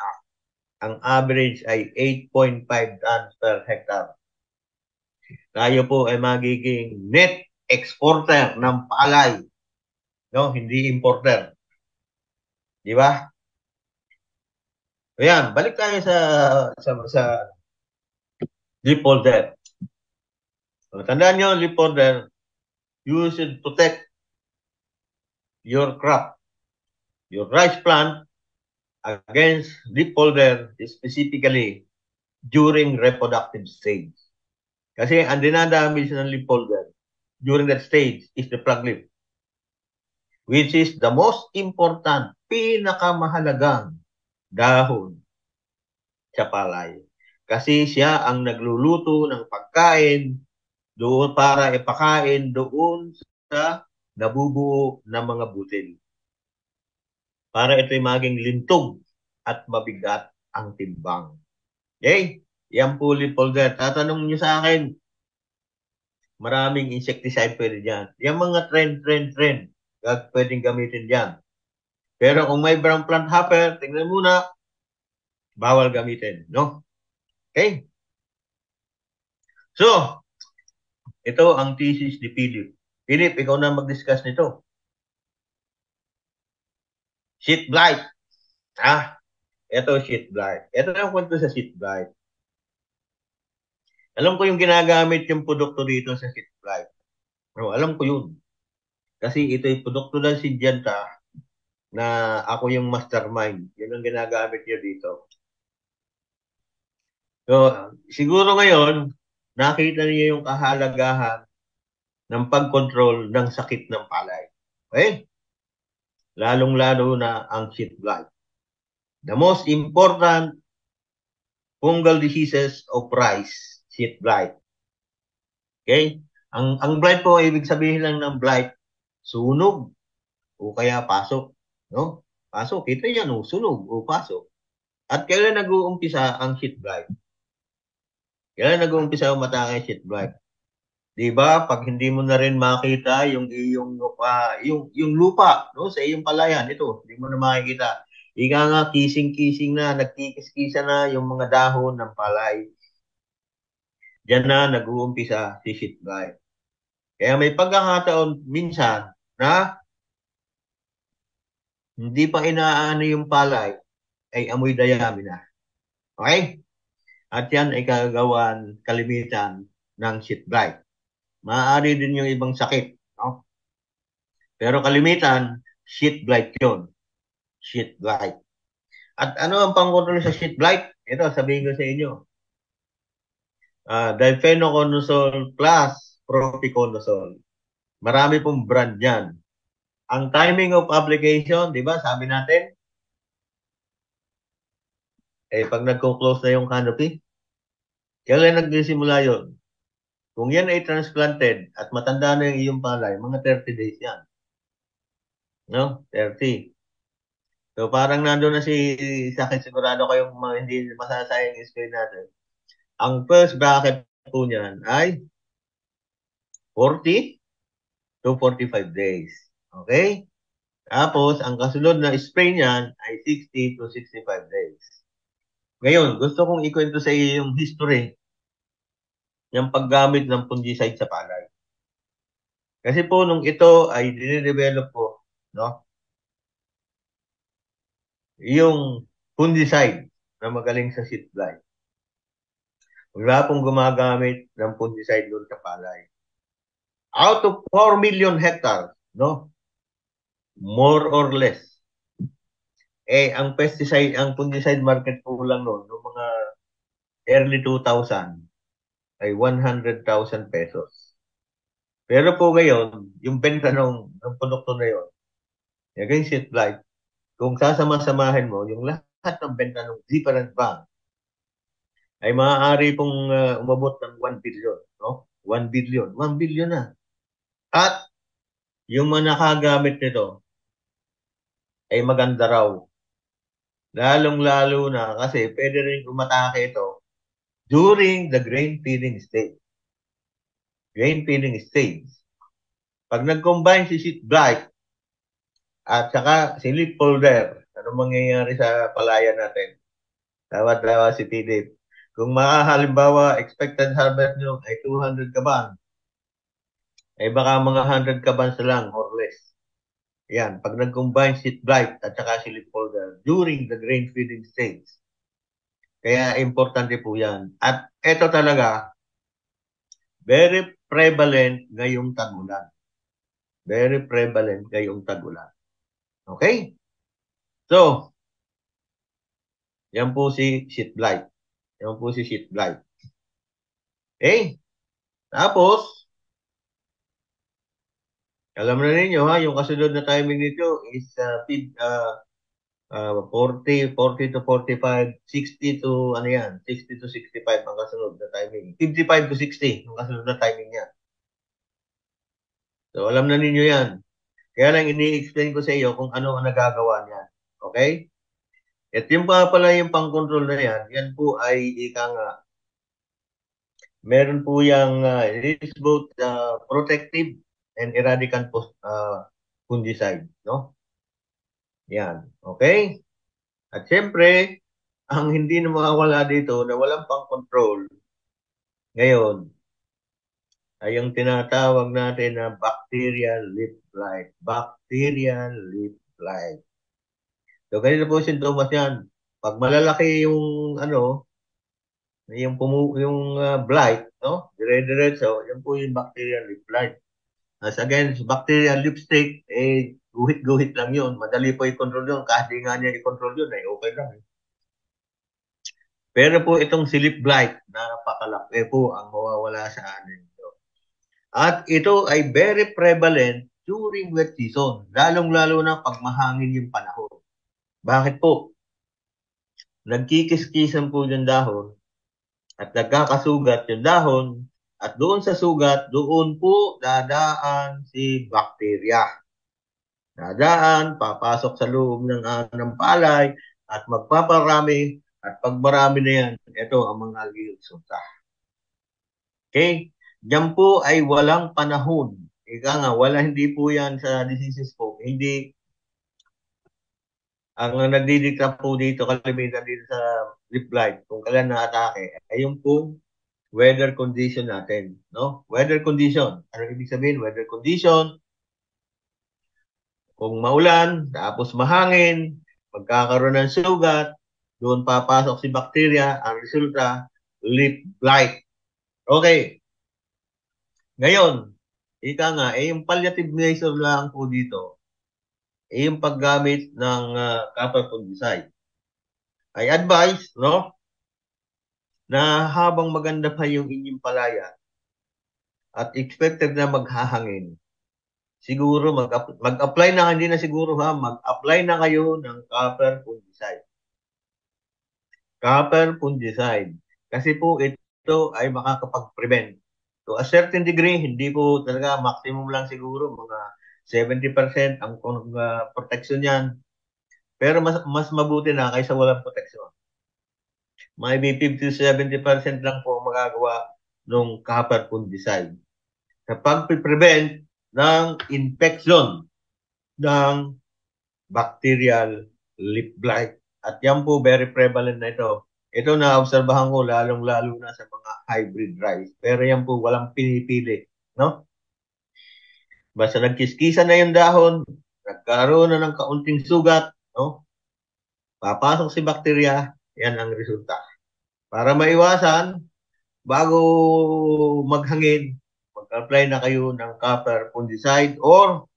ang average ay 8.5 tons per hectare. Tayo po ay magiging net exporter ng palay. No, hindi importer. Di ba? Ayan, balik tayo sa leaf folder. So, tandaan nyo, leaf folder, you should protect your crop, your rice plant against leaf folder specifically during reproductive stage. Kasi ang dinadamage ng leaf folder during that stage is the frog leaf, which is the most important, pinakamahalagang dahon sa palay. Kasi siya ang nagluluto ng pagkain doon para ipakain doon sa nabubuo na mga butil. Para ito'y maging lintog at mabigat ang timbang. Okay? Yan po, leaf folder. Tatanong nyo sa akin, maraming insecticide pwede dyan. Yung mga trend, pwedeng gamitin dyan. Pero kung may brown plant hopper, tingnan muna, bawal gamitin. No? Okay? So, ito ang thesis ni Philip. Philip, ikaw na mag-discuss nito. Sheet blight. Ito sheet blight. Ito ang kwento sa sheet blight. Alam ko yung ginagamit yung produkto dito sa sheet blight. Alam ko yun. Kasi ito yung produkto ng Syngenta na ako yung mastermind. Yun ang ginagamit niya dito. So, siguro ngayon, nakita niya yung kahalagahan ng pag-control ng sakit ng palay. Okay? Lalong-lalo na ang sheet blight. The most important fungal diseases of rice, sheet blight. Okay? Ang blight po, ibig sabihin lang ng blight, sunog o kaya pasok. No? Pasok, ito yan, sunog o pasok. At kailan nag-uumpisa ang sheet blight? Kailan nag-uumpisa ang matake ang sheet blight? 'Di ba? Pag hindi mo na rin makita yung yung lupa, no, sa iyong palayan ito, hindi mo na makikita. Ika nga kising-kising na, nagkikis-kisa na yung mga dahon ng palay. Diyan na nag-uumpisa si sheet blight. Kaya may pagkakataon minsan na hindi pa inaano yung palay ay amoy dayami na. Okay? At yan ay kagawan kalimitan ng sheet blight. Maaari din yung ibang sakit, no? Pero kalimitan, sheet blight yun. Sheet blight. At ano ang pangkontrol sa sheet blight? Ito, sabihin ko sa inyo. Difenoconazole plus propiconazole. Marami pong brand yan. Ang timing of application, di ba, sabi natin, pag nagko-close na yung canopy, kailan nagsisimula yun? Kung yan ay transplanted at matanda na yung iyong palay, mga 30 days yan. No? 30. So parang nandun na sa akin, sigurado kayong mga hindi masasayang screen natin. Ang first bracket po niyan ay 40 to 45 days. Okay? Tapos, ang kasunod na spray niyan ay 60 to 65 days. Ngayon, gusto kong ikwento sa iyo yung history ng paggamit ng fungicide sa palay. Kasi po, nung ito ay dinidevelop po, no? Yung fungicide na magaling sa sheet blight. Wala pong gumagamit ng fungicide doon sa palay. Out of 4 million hectares, no? More or less. Ang pesticide, ang fungicide market po lang noon, noong mga early 2000, ay 100,000 pesos. Pero po ngayon, yung benta ng produkto na yun, yung sheet blight, kung sasama-samahin mo, yung lahat ng benta ng different brand, ay maaari pong umabot ng 1 billion, no? 1 billion. 1 billion na. At yung mga nakagamit nito ay maganda raw. Lalong-lalo na kasi pwede rin umatake ito during the grain peeling stage. Grain peeling stage. Pag nag-combine si sheet blight at saka si leaf folder, ano mangyayari sa palayan natin? Dapat si Philip. Kung halimbawa expected harvest nyo ay 200 kaban, ay baka mga 100 kabans lang or less. Ayan, pag nag-combine seed blight at saka silip folder during the grain feeding stage. Kaya importante po yan. At ito talaga, very prevalent ngayong tag-ulan. Very prevalent ngayong tag-ulan. Okay? So, yan po si sheet blight. Yan po si sheet blight. Okay? Tapos, alam na ninyo ha, yung kasunod na timing nito is 40 to 45, 60 to ano yan, 60 to 65 ang kasunod na timing. 55 to 60 ang kasunod na timing niya. So, alam na ninyo yan. Kaya lang ini-explain ko sa iyo kung ano ang nagagawa niya. Okay? At yung pa pala yung pang-control na yan po ay ika nga, meron po yung it is both protective and eradicant fungicide, no? Yan, okay? At syempre, ang hindi na mawawala dito na walang pang-control ngayon ay yung tinatawag natin na bacterial leaf blight. Bacterial leaf blight. So, ganito po sintomas yan. Pag malalaki yung blight, no? Dire-diretso, yan po yung bacterial leaf blight. As against bacterial lipstick, guhit-guhit lang yun. Madali po i-control yun. Kahit di nga niya i-control yun, okay lang. Pero po itong silip blight, napakalaki po ang mawawala sa anin. At ito ay very prevalent during wet season, lalong-lalo na pag mahangin yung panahon. Bakit po? Nagkikis-kisan po yung dahon at nagkakasugat yung dahon at doon sa sugat, doon po dadaan si bakterya. Dadaan, papasok sa loob ng palay at magpaparami at pag marami na yan, ito ang mga resulta. Okay? Diyan po ay walang panahon. Ika nga, hindi po yan sa diseases po. Hindi, ang nagdidikta po dito, kalimitan dito sa leaf blight, kung kailan na-atake, ay yung po weather condition natin. No? Weather condition. Ano ibig sabihin? Weather condition. Kung maulan, tapos mahangin, magkakaroon ng sugat, doon papasok si bacteria, ang resulta, leaf blight. Okay. Ngayon, ika nga, yung palliative measure lang po dito, yung paggamit ng copper fungicide. I advise, no, na habang maganda pa yung inyong palaya at expected na maghahangin, siguro mag-apply na, hindi na siguro ha, mag-apply na kayo ng copper fungicide. Copper fungicide. Kasi po ito ay makakapag-prevent. To a certain degree, hindi po talaga maximum lang siguro, mga 70% ang protection niyan. Pero mas mabuti na kaysa walang protection. May 50 to 70% lang po magagawa ng copper fungicide. Sa pag-prevent ng infection ng bacterial leaf blight. At yan po, very prevalent na ito. Ito na-obserbahan ko lalong-lalo na sa mga hybrid rice. Pero yan po, walang pinipili. No? Basta nagkiskisan na yung dahon, nagkaroon na ng kaunting sugat, no? Papasok si bakterya, yan ang resulta. Para maiwasan, bago maghangin, mag-apply na kayo ng copper fungicide or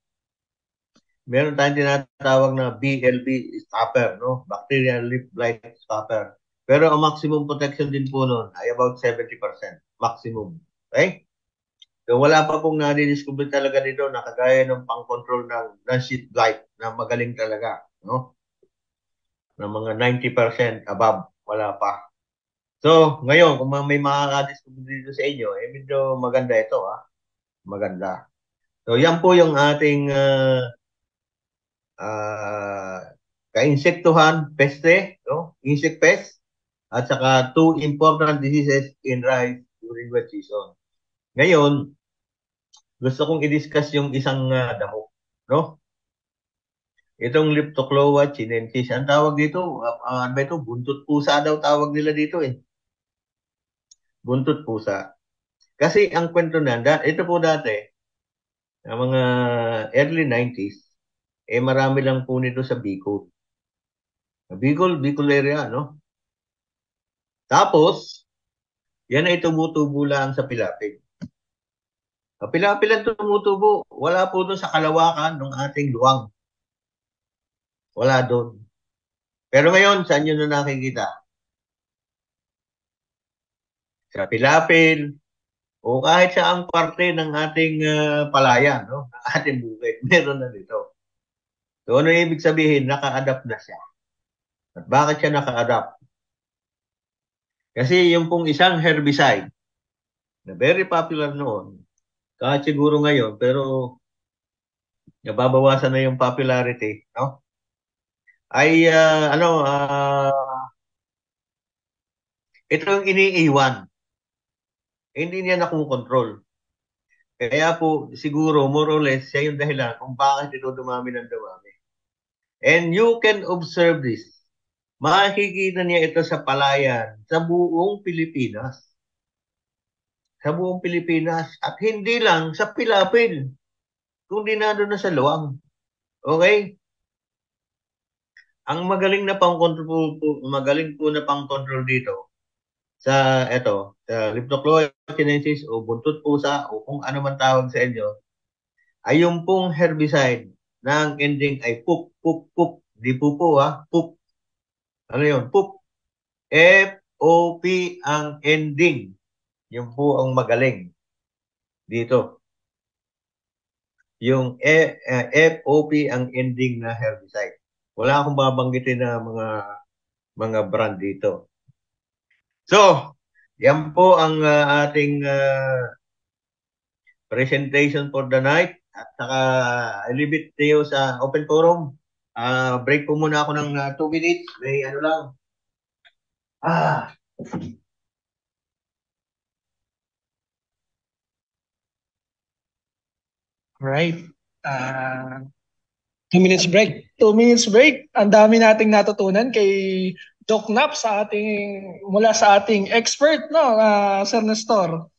meron tayong tinatawag na BLB stopper, no? Bacterial leaf blight stopper. Pero ang maximum protection din po nun ay about 70% maximum. Okay? So wala pa pong nadidiscover talaga dito na kagaya ng pang-control ng sheet blight na magaling talaga, no? Na mga 90% above, wala pa. So, ngayon, kung may makakadiscover dito sa inyo, medyo maganda ito, ha? Maganda. So, yan po yung ating ka-insektuhan, peste, no? Insect pest, at saka 2 important diseases in rice during wet season. Ngayon, gusto kong i-discuss yung isang damo, no? Itong Leptocloa chinensis. Ang tawag dito, ano ba ito? Buntot pusa daw tawag nila dito eh. Buntot pusa. Kasi ang kwento na, ito po dati, ang mga early 90s, marami lang po nito sa Bicol. Bicol area, no? Tapos, yan ay tumutubo lang sa Pilapil. Sa Pilapil ang tumutubo, wala po doon sa kalawakan ng ating luwang. Wala doon. Pero ngayon, saan nyo na nakikita? Sa Pilapil, o kahit sa ang parte ng ating palayan, no? Ng ating bukid, meron na dito. So, ano ibig sabihin? Naka-adapt na siya. At bakit siya naka-adapt? Kasi yung pong isang herbicide na very popular noon, kahit siguro ngayon, pero nababawasan na yung popularity, no? Ay, ito yung iniiwan. Hindi niya nakukontrol. Kaya po, siguro, more or less, siya yung dahilan kung bakit ito dumami ng dumami. And you can observe this. Makikita niya ito sa palayan, sa buong Pilipinas. Sa buong Pilipinas. At hindi lang sa Pilapil, kundi na doon na sa luwang. Okay? Ang magaling na pang-control po, magaling po na pang-control dito sa Leptococcus chinensis o buntot pusa o kung ano man tawag sa inyo, ay yung pong herbicide na ang ending ay poop, poop, poop. Di pupo ha, poop. Ano yun? Poop. F-O-P ang ending. Yung po ang magaling dito. Yung FOP ang ending na herbicide. Wala akong babanggitin na mga brand dito. So, yan po ang ating presentation for the night. At saka, I leave it to you sa open forum. Break po muna ako ng 2 minutes. May ano lang. Ah, Right. 2 minutes break. 2 minutes break. Ang dami nating natutunan kay Doc Nap mula sa ating expert, no, Sir Nestor.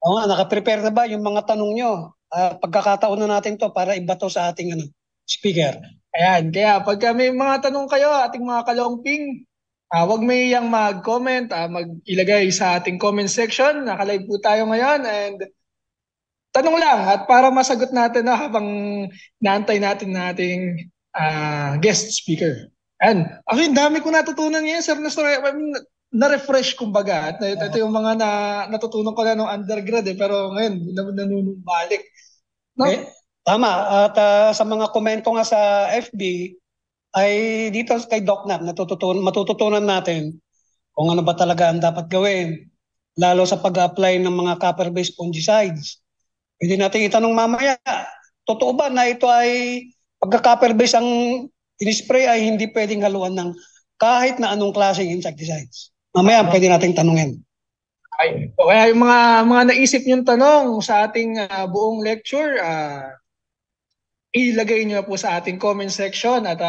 Oo nga, nakaprepare na ba yung mga tanong nyo? Pagkakataon na natin to para ibato sa ating speaker. Ayan, kaya pagka may mga tanong kayo, ating mga kalongping, wag may iyang mag-comment, mag-ilagay sa ating comment section. Naka-live po tayo ngayon and tanong lang at para masagot natin na habang naantay natin nating guest speaker. And actually, dami ko natutunan ngayon, Sir Nestor. I mean, na-refresh kumbaga. At ito yung mga natutunan ko na nung undergrad pero ngayon, nanunumbalik. No? Okay. Tama. At sa mga komento nga sa FB, ay dito kay Doc Nap, matututunan natin kung ano ba talaga ang dapat gawin, lalo sa pag-apply ng mga copper-based fungicides. Pwede natin itanong mamaya, totoo ba na ito ay pagka-copper-based ang in-spray ay hindi pwedeng haluan ng kahit na anong klaseng insecticides? Mamaya pwede nating tanungin. Okay. Kaya yung mga naisip niyong tanong sa ating buong lecture, ilagay niyo po sa ating comment section at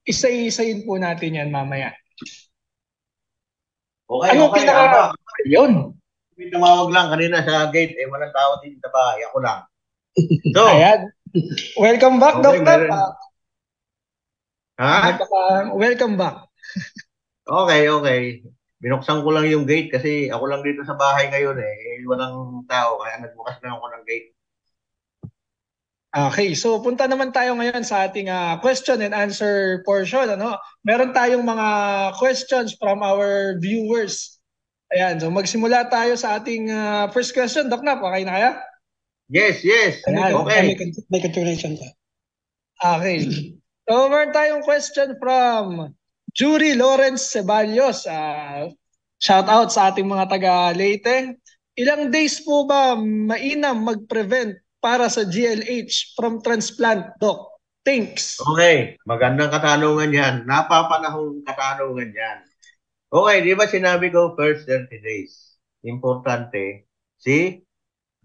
isa-isayin po natin yan mamaya. okay, Anong okay. Yun. May tumawag lang kanina sa gate. Walang tao din sa bahay. Ako lang. So, Ayan. Welcome back, okay, Dr. Ha? Welcome back. Okay. Binuksan ko lang yung gate kasi ako lang dito sa bahay ngayon walang tao kaya nagbukas na ako ng gate. Okay, so punta naman tayo ngayon sa ating question and answer portion. Meron tayong mga questions from our viewers. Ayan, so magsimula tayo sa ating first question. Doc Nap, okay na kaya? Yes. Ayan. Okay. May continuation ka. Okay. So meron tayong question from Jury Lawrence Ceballos. Shout out sa ating mga taga Leyte. Ilang days po ba mainam mag-prevent para sa GLH from transplant, Doc? Thanks. Okay, magandang katanungan yan. Napapanahong katanungan yan. Okay, di ba sinabi ko first 30 days? Importante si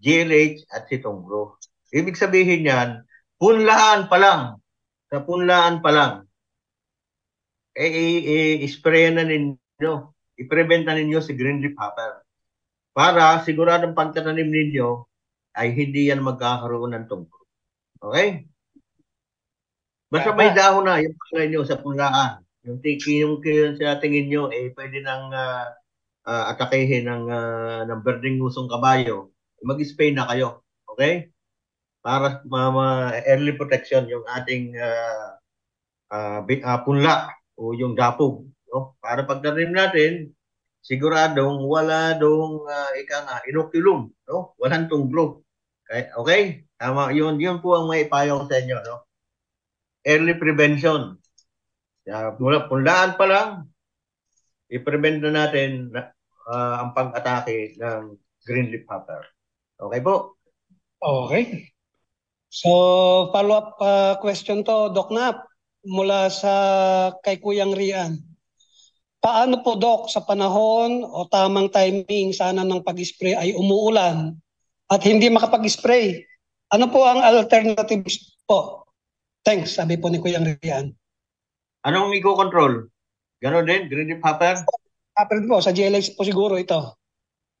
GLH at si Tongro. Ibig sabihin yan, punlaan pa lang. Sa punlaan pa lang, i-spray na ninyo. I-prevent na ninyo si green leaf hopper. Para siguradong pagtatanim ninyo ay hindi yan magkakaroon ng tungkol. Okay? Basta may Tama. dahon na yung palay nyo sa punlaan. Yung sa tingin nyo, pwede nang atakehin ng berdeng ngusong kabayo. Mag-spray na kayo. Okay? Para early protection yung ating punla o yung dapog. No? Para pagdating natin, siguradong wala dong inoculum. No? Walang tungglo. Okay? Okay? Tama. Yun po ang may payo ko sa inyo. No? Early prevention. Mula punlaan pa lang, i-prevent na natin ang pag-atake ng green leaf hopper. Okay po? Okay. So, follow-up question to, Doc Nap, mula sa kay Kuyang Rian. Paano po, Doc, sa panahon o tamang timing sana ng pag-spray ay umuulan at hindi makapag-spray? Ano po ang alternatives po? Thanks, sabi po ni Kuyang Rian. Anong i-control? Ganon din? Green leaf hopper? Apple po, sa GLX po siguro ito.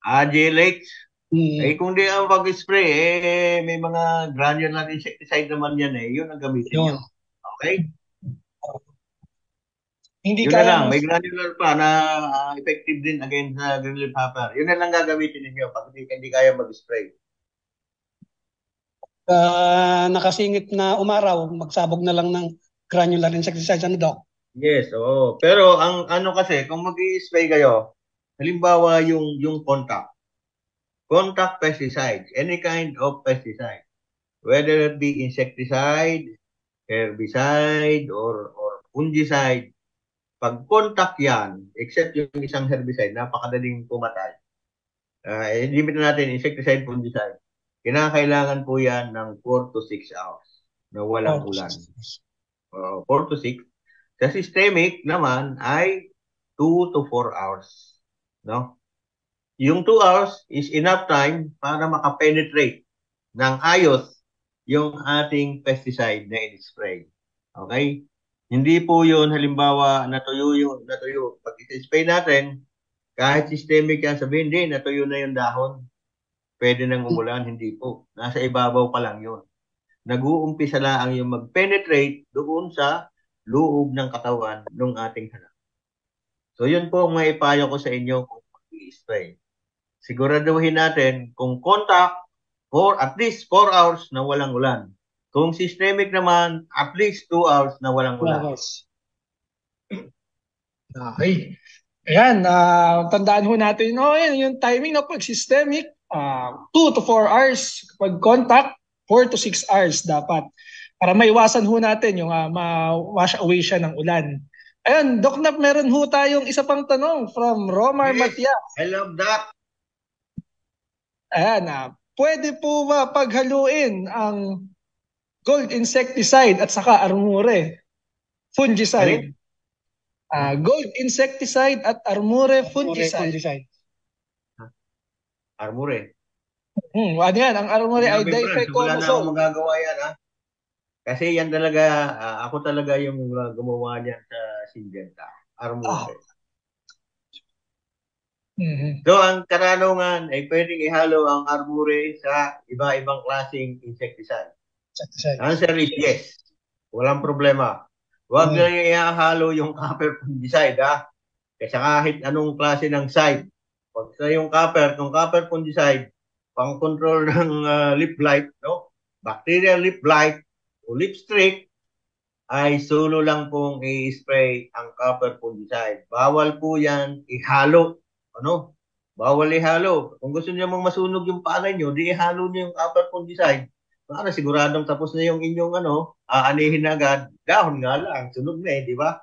GLH? Hmm. Kung di ang pag-spray, may mga granular insecticide naman yan Yun ang gamitin nyo. Yun. Okay? Hindi Yun na kaya lang. May granular pa na effective din against green leaf hopper. Yun na lang gagamitin ninyo pag hindi kaya mag-spray. Nakasingit na umaraw, magsabog na lang ng granular insecticide, ano, Doc? Yes, oo. Pero ang ano kasi, kung mag-i-spray kayo, halimbawa yung contact pesticides, any kind of pesticide, whether it be insecticide, herbicide, or fungicide, pag contact yan, except yung isang herbicide, napakadaling pumatay. Limit na natin, insecticide, fungicide. Kinakailangan po yan ng 4 to 6 hours na walang ulan. 4 to 6. Sa systemic naman ay 2 to 4 hours. No? Yung 2 hours is enough time para makapenetrate ng ayos yung ating pesticide na in-spray. Okay? Hindi po yun, halimbawa, natuyo. Pag i-spray natin, kahit systemic yan, sabihin, hindi, natuyo na yung dahon. Pwede nang umulan, hindi po. Nasa ibabaw pa lang yun. Nag-uumpisa lang yung mag-penetrate doon sa loob ng katawan ng ating hanap. So yun po ang maipayo ko sa inyo kung mag-i-spray. Siguraduhin natin kung contact for at least 4 hours na walang ulan. Kung systemic naman, at least 2 hours na walang ulan. Okay. Ayan, tandaan ho natin, yung timing na pag systemic, 2 to 4 hours. Pag contact, 4 to 6 hours dapat. Para maiwasan ho natin yung ma-wash away siya ng ulan. Ayun, Doc Nap, meron ho tayong isa pang tanong from Romar Matias. I love that. Ayan, pwede po ba paghaluin ang gold insecticide at saka armure fungicide? Gold insecticide at armure fungicide. Armure. Ano yan? Ang armure ay difeconosol. Wala na akong magagawa yan Kasi yan talaga, ako talaga yung gumawa niyan sa Syngenta. Armure. So, ang katanungan ay pwedeng ihalo ang armure sa iba-ibang klaseng insecticide. Answer is yes. Walang problema. Huwag na ihalo yung copper fungicide, Kasi kahit anong klase ng side. Pag sa yung copper fungicide, pang control ng leaf blight, no? Bacterial leaf blight o leaf streak, ay solo lang pong i-spray ang copper fungicide. Bawal po yan ihalo. Bawal ihalo. Kung gusto niyo mong masunog yung palay nyo, di ihalo niyo yung copper fungicide. Para siguradong tapos na yung inyong aanihin na agad. Dahon nga lang, sunog na di ba?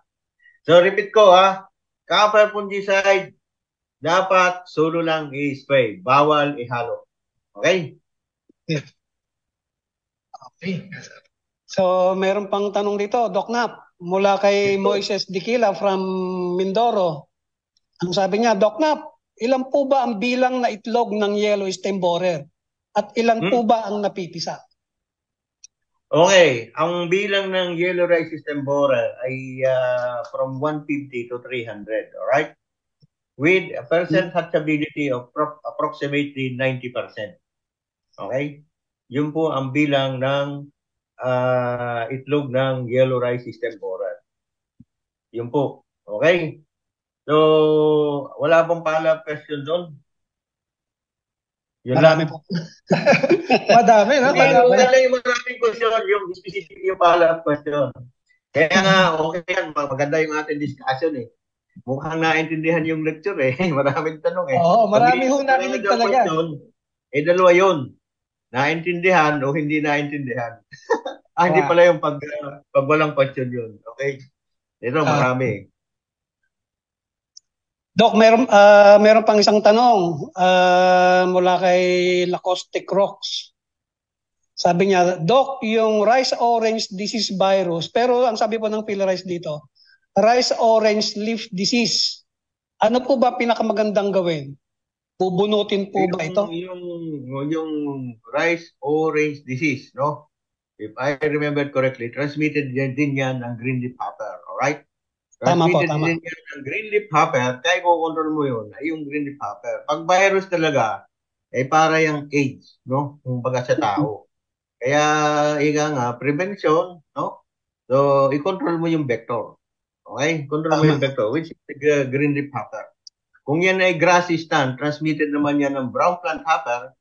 So repeat ko copper fungicide, dapat solo lang i-spray. Bawal ihalo. Okay? Okay. So, meron pang tanong dito, Doc Nap, mula kay Moises Dikila from Mindoro. Ang sabi niya, Doc Nap, ilan po ba ang bilang na itlog ng yellow stem borer? At ilan po ba ang napipisa? Okay, ang bilang ng yellow rice stem borer ay from 150 to 300, alright? With a percent hatchability of approximately 90%. Okay? Yun po ang bilang ng itlog ng yellow rice system borer. Yun po. Okay? So, wala pong follow-up question doon? Yun Marami lang. po. Madami, no? Hindi, Madami. maganda yung maraming question, yung specific yung follow-up question. Kaya nga, okay yan. Maganda yung ating discussion eh. Mukhang naintindihan yung lecture eh. Maraming tanong eh. Oo, Pag marami ho wala nakinig daw talaga. question, dalawa yun. Naintindihan o hindi naintindihan. Hindi Wow. pala yung pag walang question yun. Okay? Ito, marami. Doc, meron pang isang tanong mula kay Lacoste Crocs. Sabi niya, Doc, yung rice orange disease virus, pero ang sabi po ng PhilRice dito, rice orange leaf disease. Ano po ba pinakamagandang gawin? Bubunutin po ba ito? Yung rice orange disease, no? If I remember correctly, transmitted din yan ng green leaf hopper. Alright? Tama po, Transmitted tama. din yan ng green leaf hopper. Kaya kukontrol mo yun, ay yung green leaf hopper. Pag virus talaga, ay para yung AIDS, no? Kung baga sa tao. Kaya, ika nga, prevention, no? So, i-control mo yung vector. Okay? Control mo Tama. yung vector, which is the green leaf hopper. Kung yan ay grassy stand, transmitted naman yan ng brown plant hopper,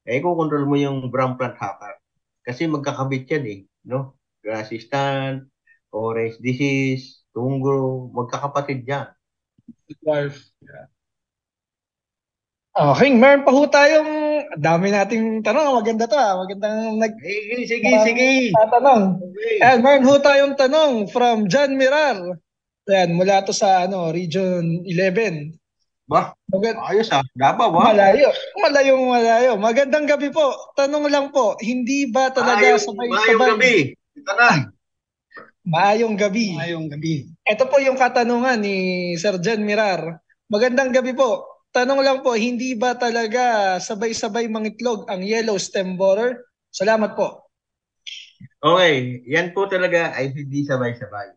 eh, kukontrol mo yung brown plant hopper. Kasi magkakabit yan eh, no? Grassy stand, orange disease, tunggo, magkakapatid yan. Life. Yeah. Okay, meron pa ho tayong dami nating tanong. Maganda to ah. Magandang Sige. tatanong. Okay. And meron ho tayong tanong from John Mirar. Ayan, mula to sa Region 11. Ba? Ayos ah. Davao ba? Malayo. Magandang gabi po. Tanong lang po, hindi ba talaga sabay-sabay? Maayong gabi. Tanan. Maayong gabi. Ngayong gabi. Ito po yung katanungan ni Sir John Mirar. Magandang gabi po. Tanong lang po, hindi ba talaga sabay-sabay mangitlog ang yellow stem borer? Salamat po. Okay, yan po talaga ay hindi sabay-sabay.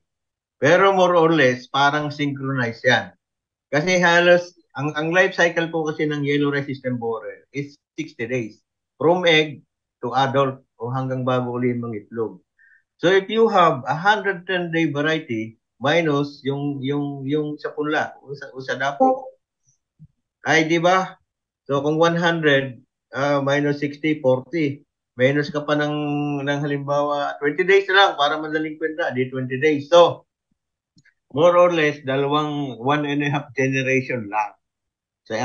Pero more or less, parang synchronized yan. Kasi halos, ang life cycle po kasi ng yellow rice system borer is 60 days. From egg to adult o hanggang bago uli mangitlog. So if you have 110-day variety minus yung sa punla o sa dapo, ay di ba? So kung 100 minus 60, 40. Minus ka pa ng halimbawa 20 days lang para madaling kwenta, di 20 days. So more or less, 1.5 generation lang sa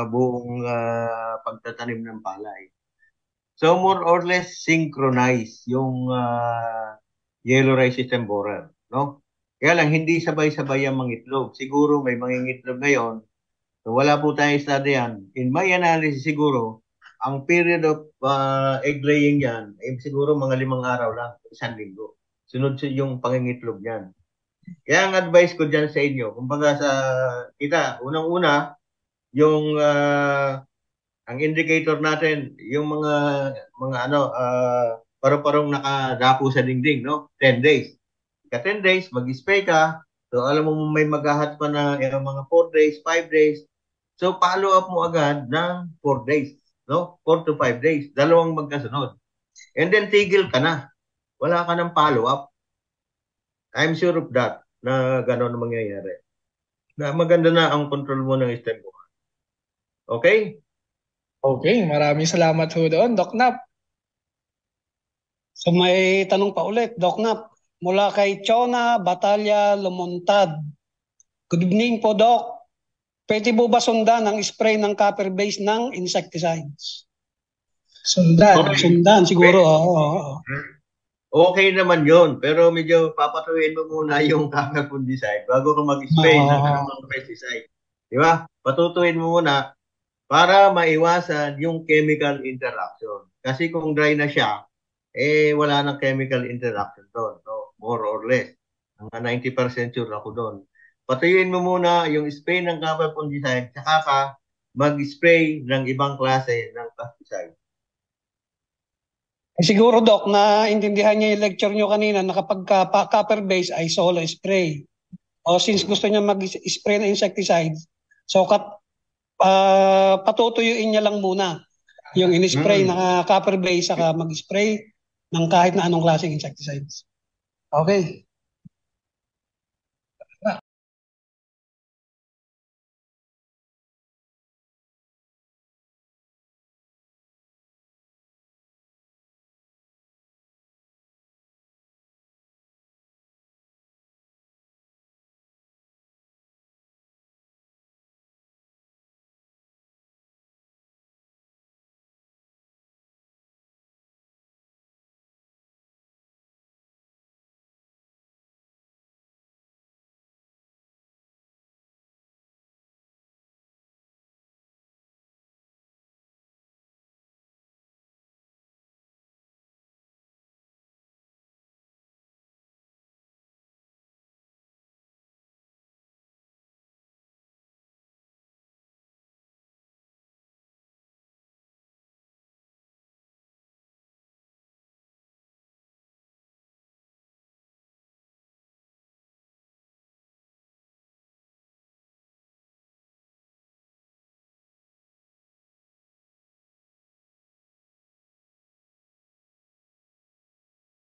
buong pagtatanim ng palay. So more or less synchronize yung yellow rice system borer, no? Kaya lang hindi sabay-sabay ang mangitlog. Siguro may mangingitlog ngayon. So wala po tayong study yan. In my analysis siguro, ang period of egg laying yan ay siguro mga 5 araw lang, 1 linggo. Sunod yung pangingitlog yan. Kaya ang advice ko dyan sa inyo, kumbaga sa kita, unang-una, yung ang indicator natin, yung mga paru-parong nakadapo sa dingding, no? 10 days. Ka 10 days, mag-spray ka. So alam mo may maghahat pa na mga 4 days, 5 days. So follow up mo agad ng 4 days, no? 4 to 5 days, dalawang magkasunod. And then tigil ka na. Wala ka ng follow up. I'm sure of that na gano'n mangyayari. Na maganda na ang control mo ng stem mo. Okay? Okay, maraming salamat ho doon, Doc Nap. So may tanong pa ulit, Doc Nap, mula kay Chona Batalya Lumontad. Good evening po, Doc. Pwede po ba sundan ang spray ng copper base ng insecticides? Sundan. Okay. Sundan siguro. Oo. Okay naman yon, pero medyo papatuloyin mo muna yung copper fungicide bago ka mag-spray ng anumang pesticide. Di ba? Patutuin mo muna para maiwasan yung chemical interaction. Kasi kung dry na siya, wala nang chemical interaction doon. So, more or less. Mga 90% sure ako doon. Patuyuin mo muna yung spray ng copper fungicide, saka ka mag-spray ng ibang klase ng pesticide. Siguro, Doc, na intindihan niya yung lecture niyo kanina na kapag copper base ay solo spray. O since gusto niya mag-spray ng insecticides, so patutuyuin niya lang muna yung in-spray na copper base saka mag-spray ng kahit na anong klaseng insecticides. Okay.